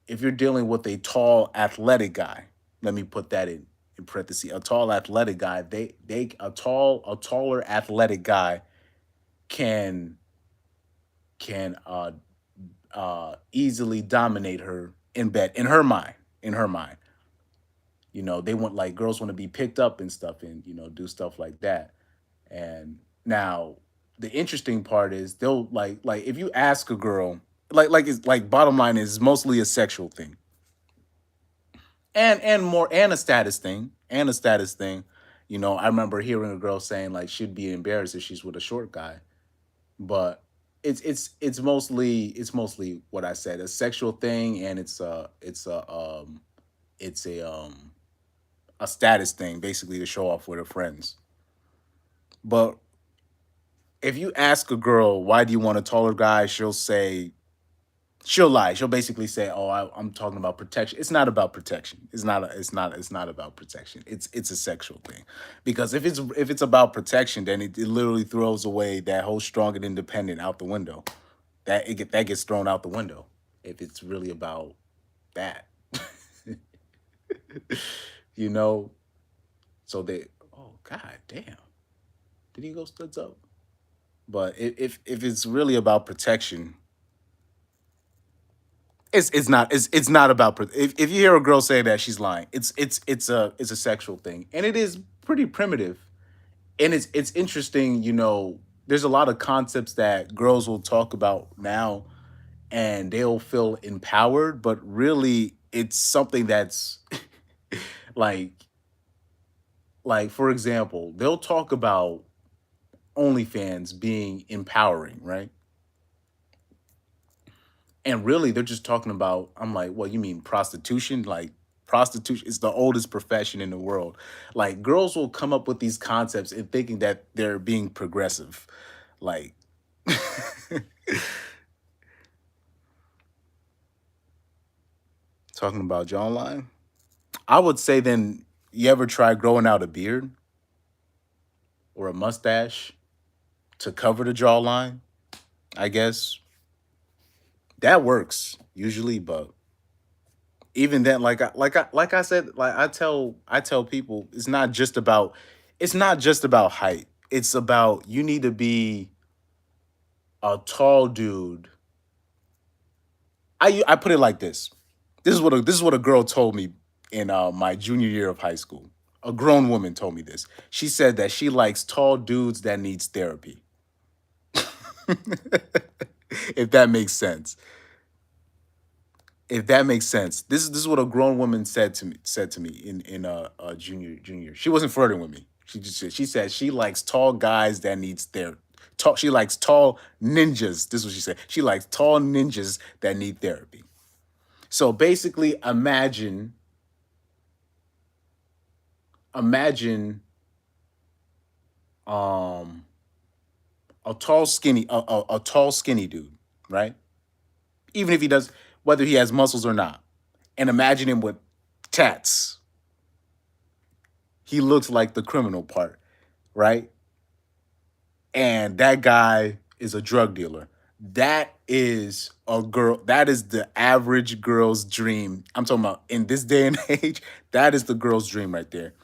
if you're dealing with a tall athletic guy, let me put that in parentheses, a tall athletic guy, they a taller athletic guy can can easily dominate her in bed in her mind. You know, they want like girls want to be picked up and stuff and do stuff like that. And now the interesting part is they'll like if you ask a girl, like it's like bottom line is mostly a sexual thing. And more and a status thing. And a status thing. You know, I remember hearing a girl saying like she'd be embarrassed if she's with a short guy. But it's mostly what I said, a sexual thing, and it's a status thing, basically to show off with her friends. But if you ask a girl why do you want a taller guy, she'll lie. She'll basically say, "Oh, I'm talking about protection." It's not about protection. It's not about protection. It's a sexual thing, because if it's about protection, then it literally throws away that whole strong and independent out the window. That gets thrown out the window if it's really about that. you know. So they. Oh God damn! Did he go studs up? But if it's really about protection, it's not about if you hear a girl say that, she's lying. It's a sexual thing, and it is pretty primitive. And it's interesting, there's a lot of concepts that girls will talk about now, and they'll feel empowered, but really it's something that's like for example, they'll talk about OnlyFans being empowering, right? And really they're just talking about, I'm like, what you mean prostitution? Like prostitution is the oldest profession in the world. Like girls will come up with these concepts and thinking that they're being progressive. Like talking about jawline. I would say then, you ever try growing out a beard? or a mustache to cover the jawline. I guess that works usually, but even then, like I said, like I tell people, it's not just about height. It's about you need to be a tall dude. I put it like this. This is what a girl told me in my junior year of high school. A grown woman told me this. She said that she likes tall dudes that needs therapy. If that makes sense. If that makes sense. This is what a grown woman said to me in junior. She wasn't flirting with me. She said she likes tall guys that needs therapy. She likes tall ninjas. This is what she said. She likes tall ninjas that need therapy. So basically, imagine um a tall skinny dude, right? Even if he does, whether he has muscles or not, and imagine him with tats. He looks like the criminal part, right? And that guy is a drug dealer. That is a girl. That is the average girl's dream. I'm talking about in this day and age. That is the girl's dream right there.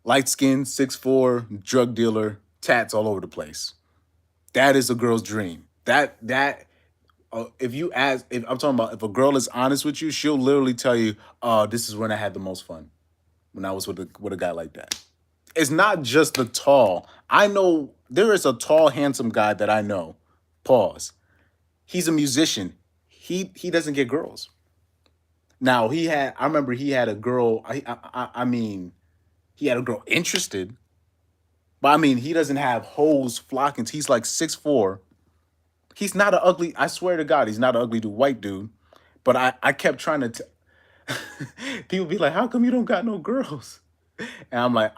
Light skin, 6'4", drug dealer, tats all over the place. That is a girl's dream. If you ask, if I'm talking about, if a girl is honest with you, she'll literally tell you, this is when I had the most fun, when I was with a guy like that. It's not just the tall. I know there is a tall, handsome guy that I know. Pause. He's a musician. He doesn't get girls. Now I remember he had a girl. I mean, he had a girl interested, but I mean, he doesn't have hoes flocking. He's like 6'4". He's not an ugly. I swear to God, he's not an ugly dude, white dude. But I kept trying to. People be like, "How come you don't got no girls?" And I'm like,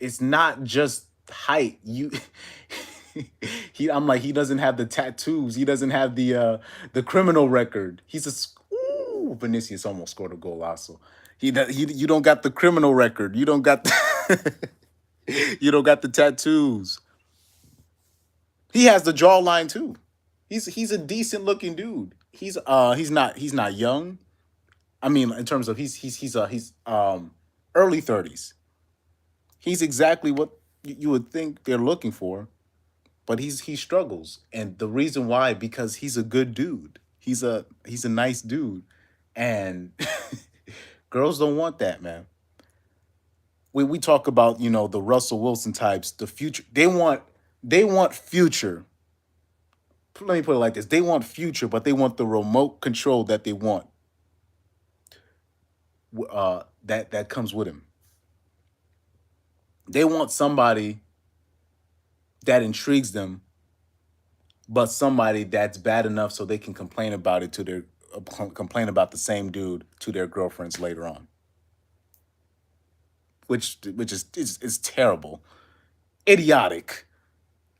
it's not just height. I'm like, he doesn't have the tattoos. He doesn't have the criminal record. Ooh, Vinicius almost scored a goal also. You don't got the criminal record. You don't got you don't got the tattoos. He has the jawline too. He's a decent looking dude. He's not young. I mean, in terms of he's early 30s. He's exactly what you would think they're looking for, but he struggles, and the reason why, because he's a good dude. He's a nice dude, and girls don't want that, man. We talk about, the Russell Wilson types, the future. They want future. Let me put it like this: they want future, but they want the remote control that they want. That comes with him. They want somebody that intrigues them, but somebody that's bad enough so they can complain about it to their complain about the same dude to their girlfriends later on, which is terrible, idiotic,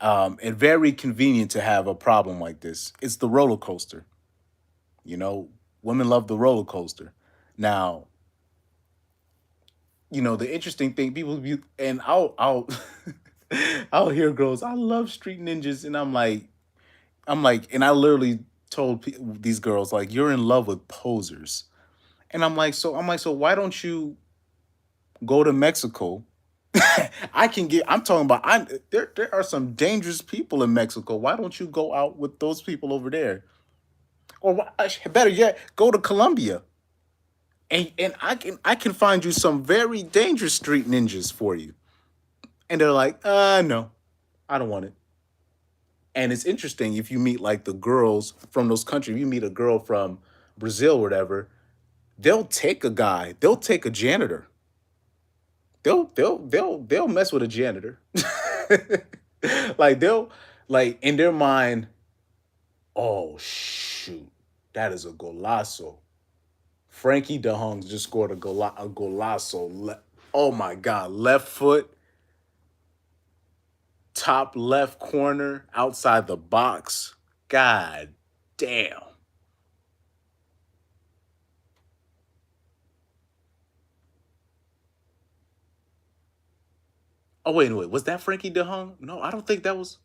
and very convenient to have a problem like this. It's the roller coaster. You know, women love the roller coaster. Now, the interesting thing, people and I'll I'll hear girls, I love street ninjas, and I'm like, and I literally told these girls, like, you're in love with posers. And so why don't you go to Mexico? I'm talking about, there are some dangerous people in Mexico. Why don't you go out with those people over there? Or better yet, go to Colombia. And I can find you some very dangerous street ninjas for you. And they're like, no, I don't want it. And it's interesting, if you meet like the girls from those countries, you meet a girl from Brazil or whatever, they'll take a guy, they'll take a janitor. They'll mess with a janitor. Like, they'll, like, in their mind, oh shoot, that is a golazo. Frankie De Jong just scored a golazo. Oh my God, left foot, top left corner, outside the box. God damn. Oh, wait. Was that Frankie DeHung? No, I don't think that was.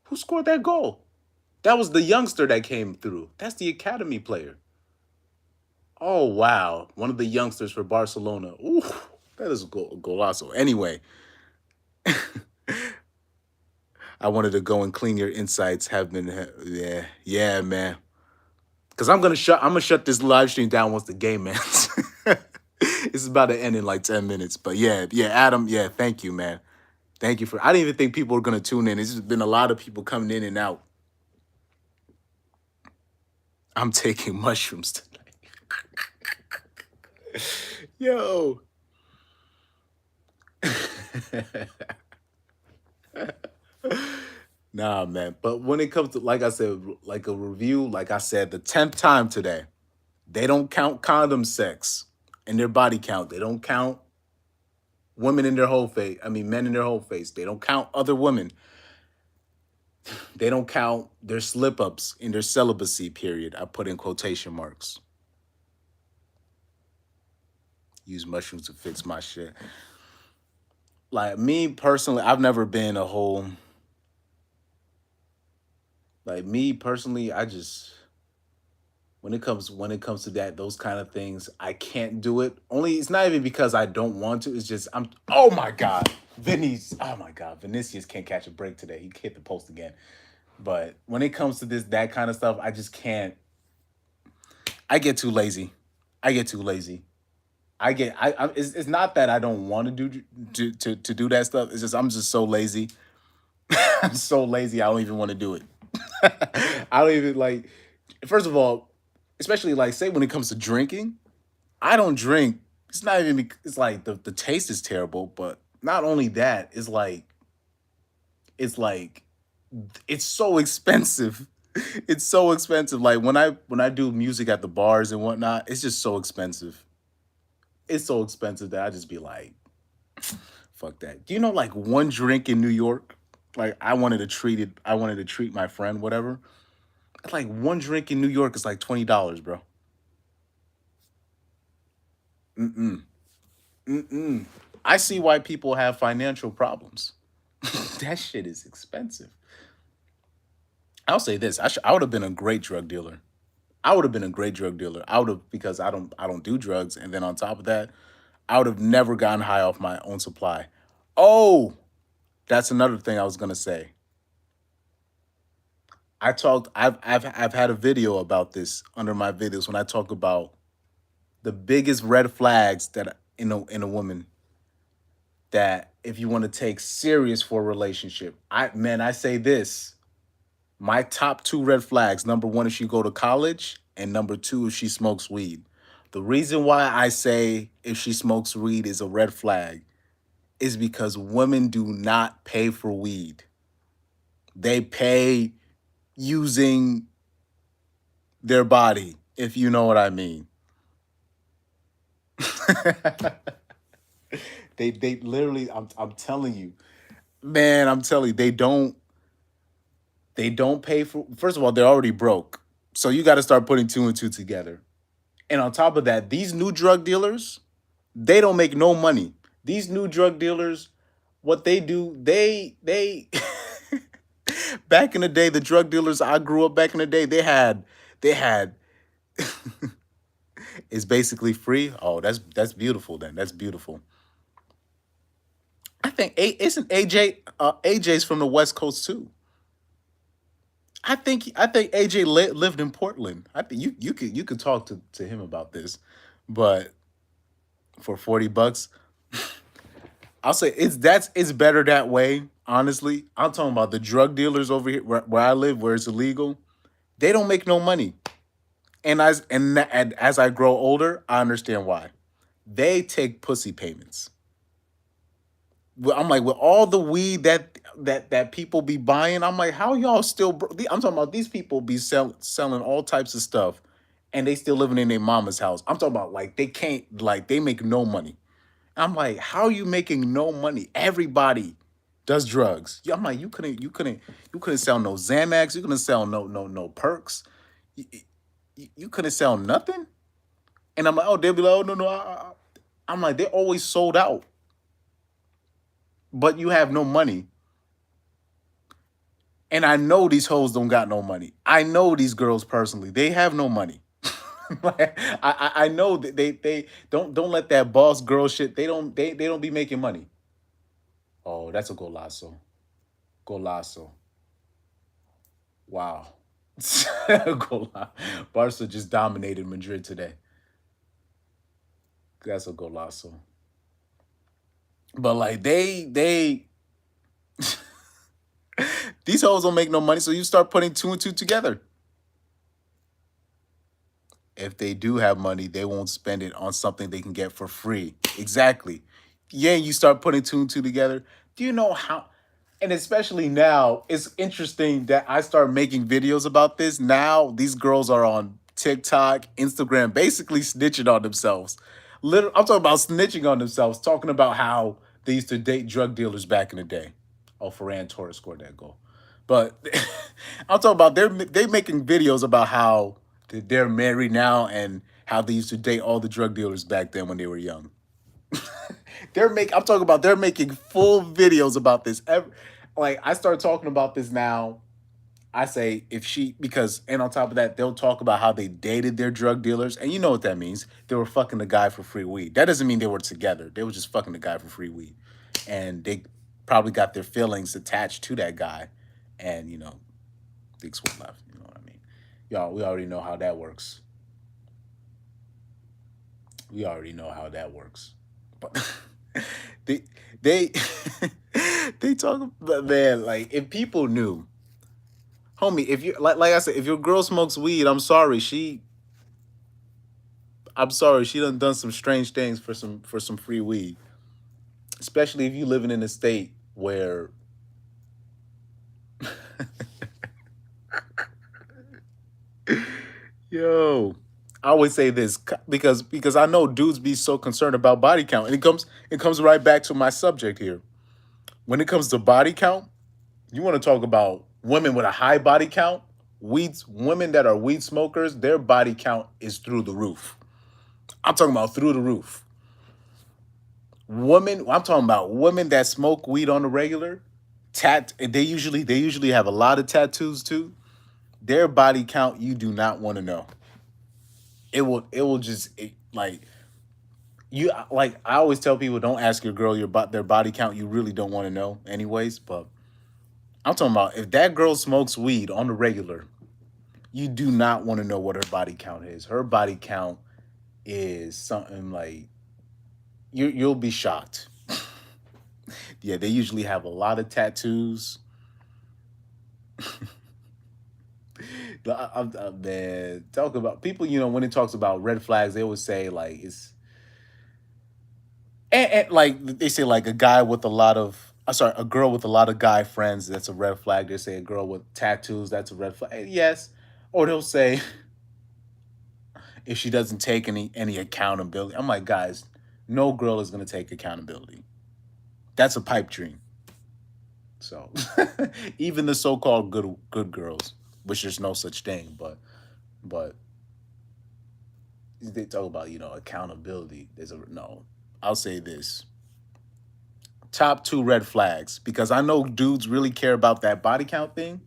Who scored that goal? That was the youngster that came through. That's the academy player. Oh, wow. One of the youngsters for Barcelona. Ooh, that is a golazo. Anyway, I wanted to go and clean your insights. Have been, yeah, man. Because I'm gonna shut this live stream down once the game ends. It's about to end in like 10 minutes. But yeah, Adam, yeah, thank you, man. Thank you for. I didn't even think people were gonna tune in. It's just been a lot of people coming in and out. I'm taking mushrooms tonight. Yo. Nah, man. But when it comes to, like I said, like a review, like I said, the 10th time today, they don't count condom sex in their body count. They don't count women in their whole face. I mean, men in their whole face. They don't count other women. They don't count their slip ups in their celibacy period. I put in quotation marks. Use mushrooms to fix my shit. Like me personally, I've never been a whole. Like me personally, I just when it comes to that those kind of things, I can't do it. Only it's not even because I don't want to. It's just I'm. Oh my god, Oh my god, Vinicius can't catch a break today. He hit the post again. But when it comes to that kind of stuff, I just can't. I get too lazy. I get too lazy. It's not that I don't want to to do that stuff. It's just I'm just so lazy. I'm so lazy. I don't even want to do it. I don't even like. First of all, especially like say when it comes to drinking, I don't drink. It's not even. It's like the taste is terrible. But not only that, it's like it's so expensive. It's so expensive. Like when I do music at the bars and whatnot, it's just so expensive. It's so expensive that I just be like, fuck that. Do you know like one drink in New York? Like I wanted to treat my friend, whatever. Like one drink in New York is like $20, bro. Mm-mm. Mm-mm. I see why people have financial problems. That shit is expensive. I'll say this: I would have been a great drug dealer. I would have been a great drug dealer. I would have because I don't do drugs, and then on top of that, I would have never gotten high off my own supply. Oh, that's another thing I was gonna say. I've had a video about this under my videos when I talk about the biggest red flags that in a woman that if you want to take serious for a relationship. I say this. My top two red flags. Number one, if she go to college, and number two, if she smokes weed. The reason why I say if she smokes weed is a red flag is because women do not pay for weed. They pay using their body, if you know what I mean. They literally I'm telling you, man, I'm telling you, they don't pay for. First of all, they're already broke. So you got to start putting two and two together. And on top of that, these new drug dealers, they don't make no money. These new drug dealers, what they do, they back in the day, the drug dealers I grew up back in the day, they had it's basically free. Oh, that's beautiful then. That's beautiful. I think isn't AJ's from the West Coast too. I think AJ lived in Portland. I think you could talk to him about this, but for $40, I'll say it's better that way. Honestly, I'm talking about the drug dealers over here where I live, where it's illegal. They don't make no money, and as I grow older, I understand why. They take pussy payments. I'm like with all the weed that people be buying. I'm like, how y'all still? I'm talking about these people be selling all types of stuff, and they still living in their mama's house. I'm talking about like they can't like they make no money. I'm like, how are you making no money? Everybody does drugs. Yeah, I'm like, you couldn't sell no Xanax. You couldn't sell no perks. You, you couldn't sell nothing. And I'm like, oh, they'll be like, oh no. I'm like, they're always sold out. but you have no money. And I know these hoes don't got no money. I know these girls personally. They have no money. Like, I know that they don't let that boss girl shit. They don't be making money. Oh, that's a golazo. Golazo. Wow. Golazo. Barca just dominated Madrid today. That's a golazo. But like these hoes don't make no money, so you start putting two and two together. If they do have money, they won't spend it on something they can get for free. Exactly. Yeah, you start putting two and two together. Do you know how? And especially now, it's interesting that I start making videos about this. Now, these girls are on TikTok, Instagram, basically snitching on themselves. I'm talking about snitching on themselves, talking about how they used to date drug dealers back in the day. Oh, Ferran Torres scored that goal. But I'm talking about they making videos about how they're married now and how they used to date all the drug dealers back then when they were young. I'm talking about they're making full videos about this. Like I start talking about this now. I say if she because and on top of that, they'll talk about how they dated their drug dealers. And you know what that means. They were fucking the guy for free weed. That doesn't mean they were together. They were just fucking the guy for free weed. And they probably got their feelings attached to that guy. And, dicks went left. You know what I mean? Y'all, we already know how that works. We already know how that works. But they they they talk about, man, like if people knew, homie, if you like I said, if your girl smokes weed, I'm sorry, she done some strange things for some free weed. Especially if you living in a state where yo, I always say this because I know dudes be so concerned about body count, and it comes right back to my subject here. When it comes to body count, you want to talk about women with a high body count? Women that are weed smokers, their body count is through the roof. I'm talking about through the roof. I'm talking about women that smoke weed on the regular. They usually have a lot of tattoos too. Their body count you do not want to know. It will just like you like I always tell people don't ask your girl their body count. You really don't want to know anyways. But I'm talking about if that girl smokes weed on the regular, you do not want to know what her body count is. Her body count is something like you'll be shocked. Yeah, they usually have a lot of tattoos. Man, talk about people. When it talks about red flags, they always say like it's and like they say like a guy with a lot of. I'm sorry, a girl with a lot of guy friends. That's a red flag. They say a girl with tattoos. That's a red flag. Yes, or they'll say if she doesn't take any accountability. I'm like, guys, no girl is gonna take accountability. That's a pipe dream. So even the so-called good girls, which there's no such thing, but they talk about accountability. There's a no. I'll say this: top two red flags because I know dudes really care about that body count thing.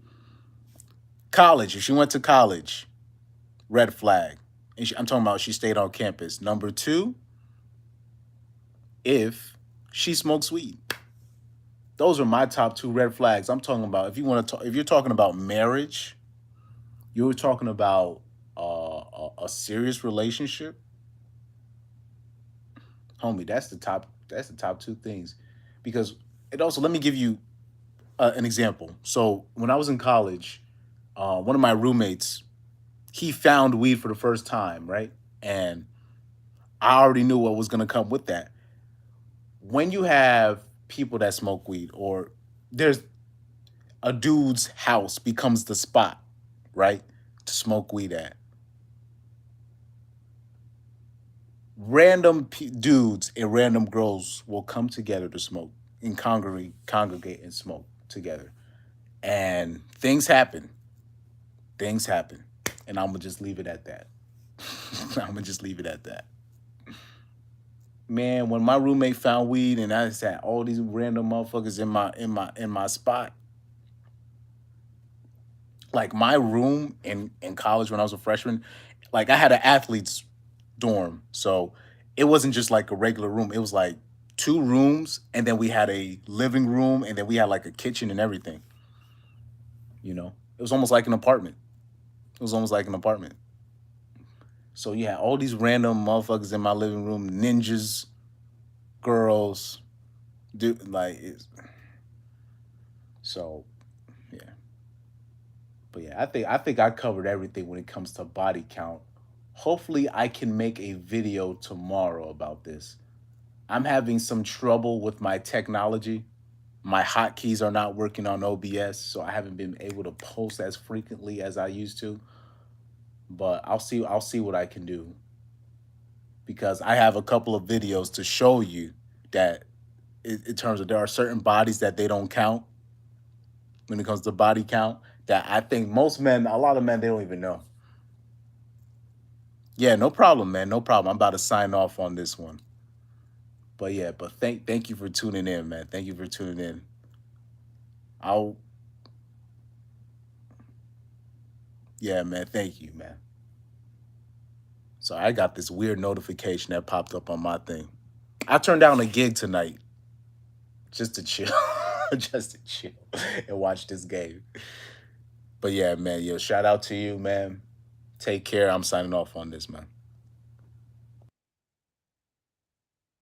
College, if she went to college, red flag. I'm talking about she stayed on campus. Number two, if she smokes weed. Those are my top two red flags. I'm talking about if you're talking about marriage, you're talking about a serious relationship, homie. That's the top two things, because it also let me give you an example. So when I was in college, one of my roommates he found weed for the first time, right? And I already knew what was going to come with that. When you have people that smoke weed, or there's a dude's house becomes the spot, right, to smoke weed at. Random dudes and random girls will come together to smoke and congregate and smoke together, and things happen. Things happen, and I'm gonna just leave it at that. I'm gonna just leave it at that. Man, when my roommate found weed and I just had all these random motherfuckers in my spot, like my room in college when I was a freshman, like I had an athlete's dorm. So it wasn't just like a regular room. It was like two rooms, and then we had a living room, and then we had like a kitchen and everything. You know, it was almost like an apartment. It was almost like an apartment. So you had all these random motherfuckers in my living room, ninjas, girls, dude, like so yeah. But yeah, I think I covered everything when it comes to body count. Hopefully I can make a video tomorrow about this. I'm having some trouble with my technology. My hotkeys are not working on OBS, so I haven't been able to post as frequently as I used to. But I'll see what I can do, because I have a couple of videos to show you that in terms of there are certain bodies that they don't count when it comes to body count, that I think most men, a lot of men, they don't even know. Yeah, no problem, man. No problem. I'm about to sign off on this one. But yeah, but thank you for tuning in, man. Thank you for tuning in. I'll Yeah, man. Thank you, man. So I got this weird notification that popped up on my thing. I turned down a gig tonight just to chill, just to chill and watch this game. But yeah, man, yo, shout out to you, man. Take care. I'm signing off on this, man.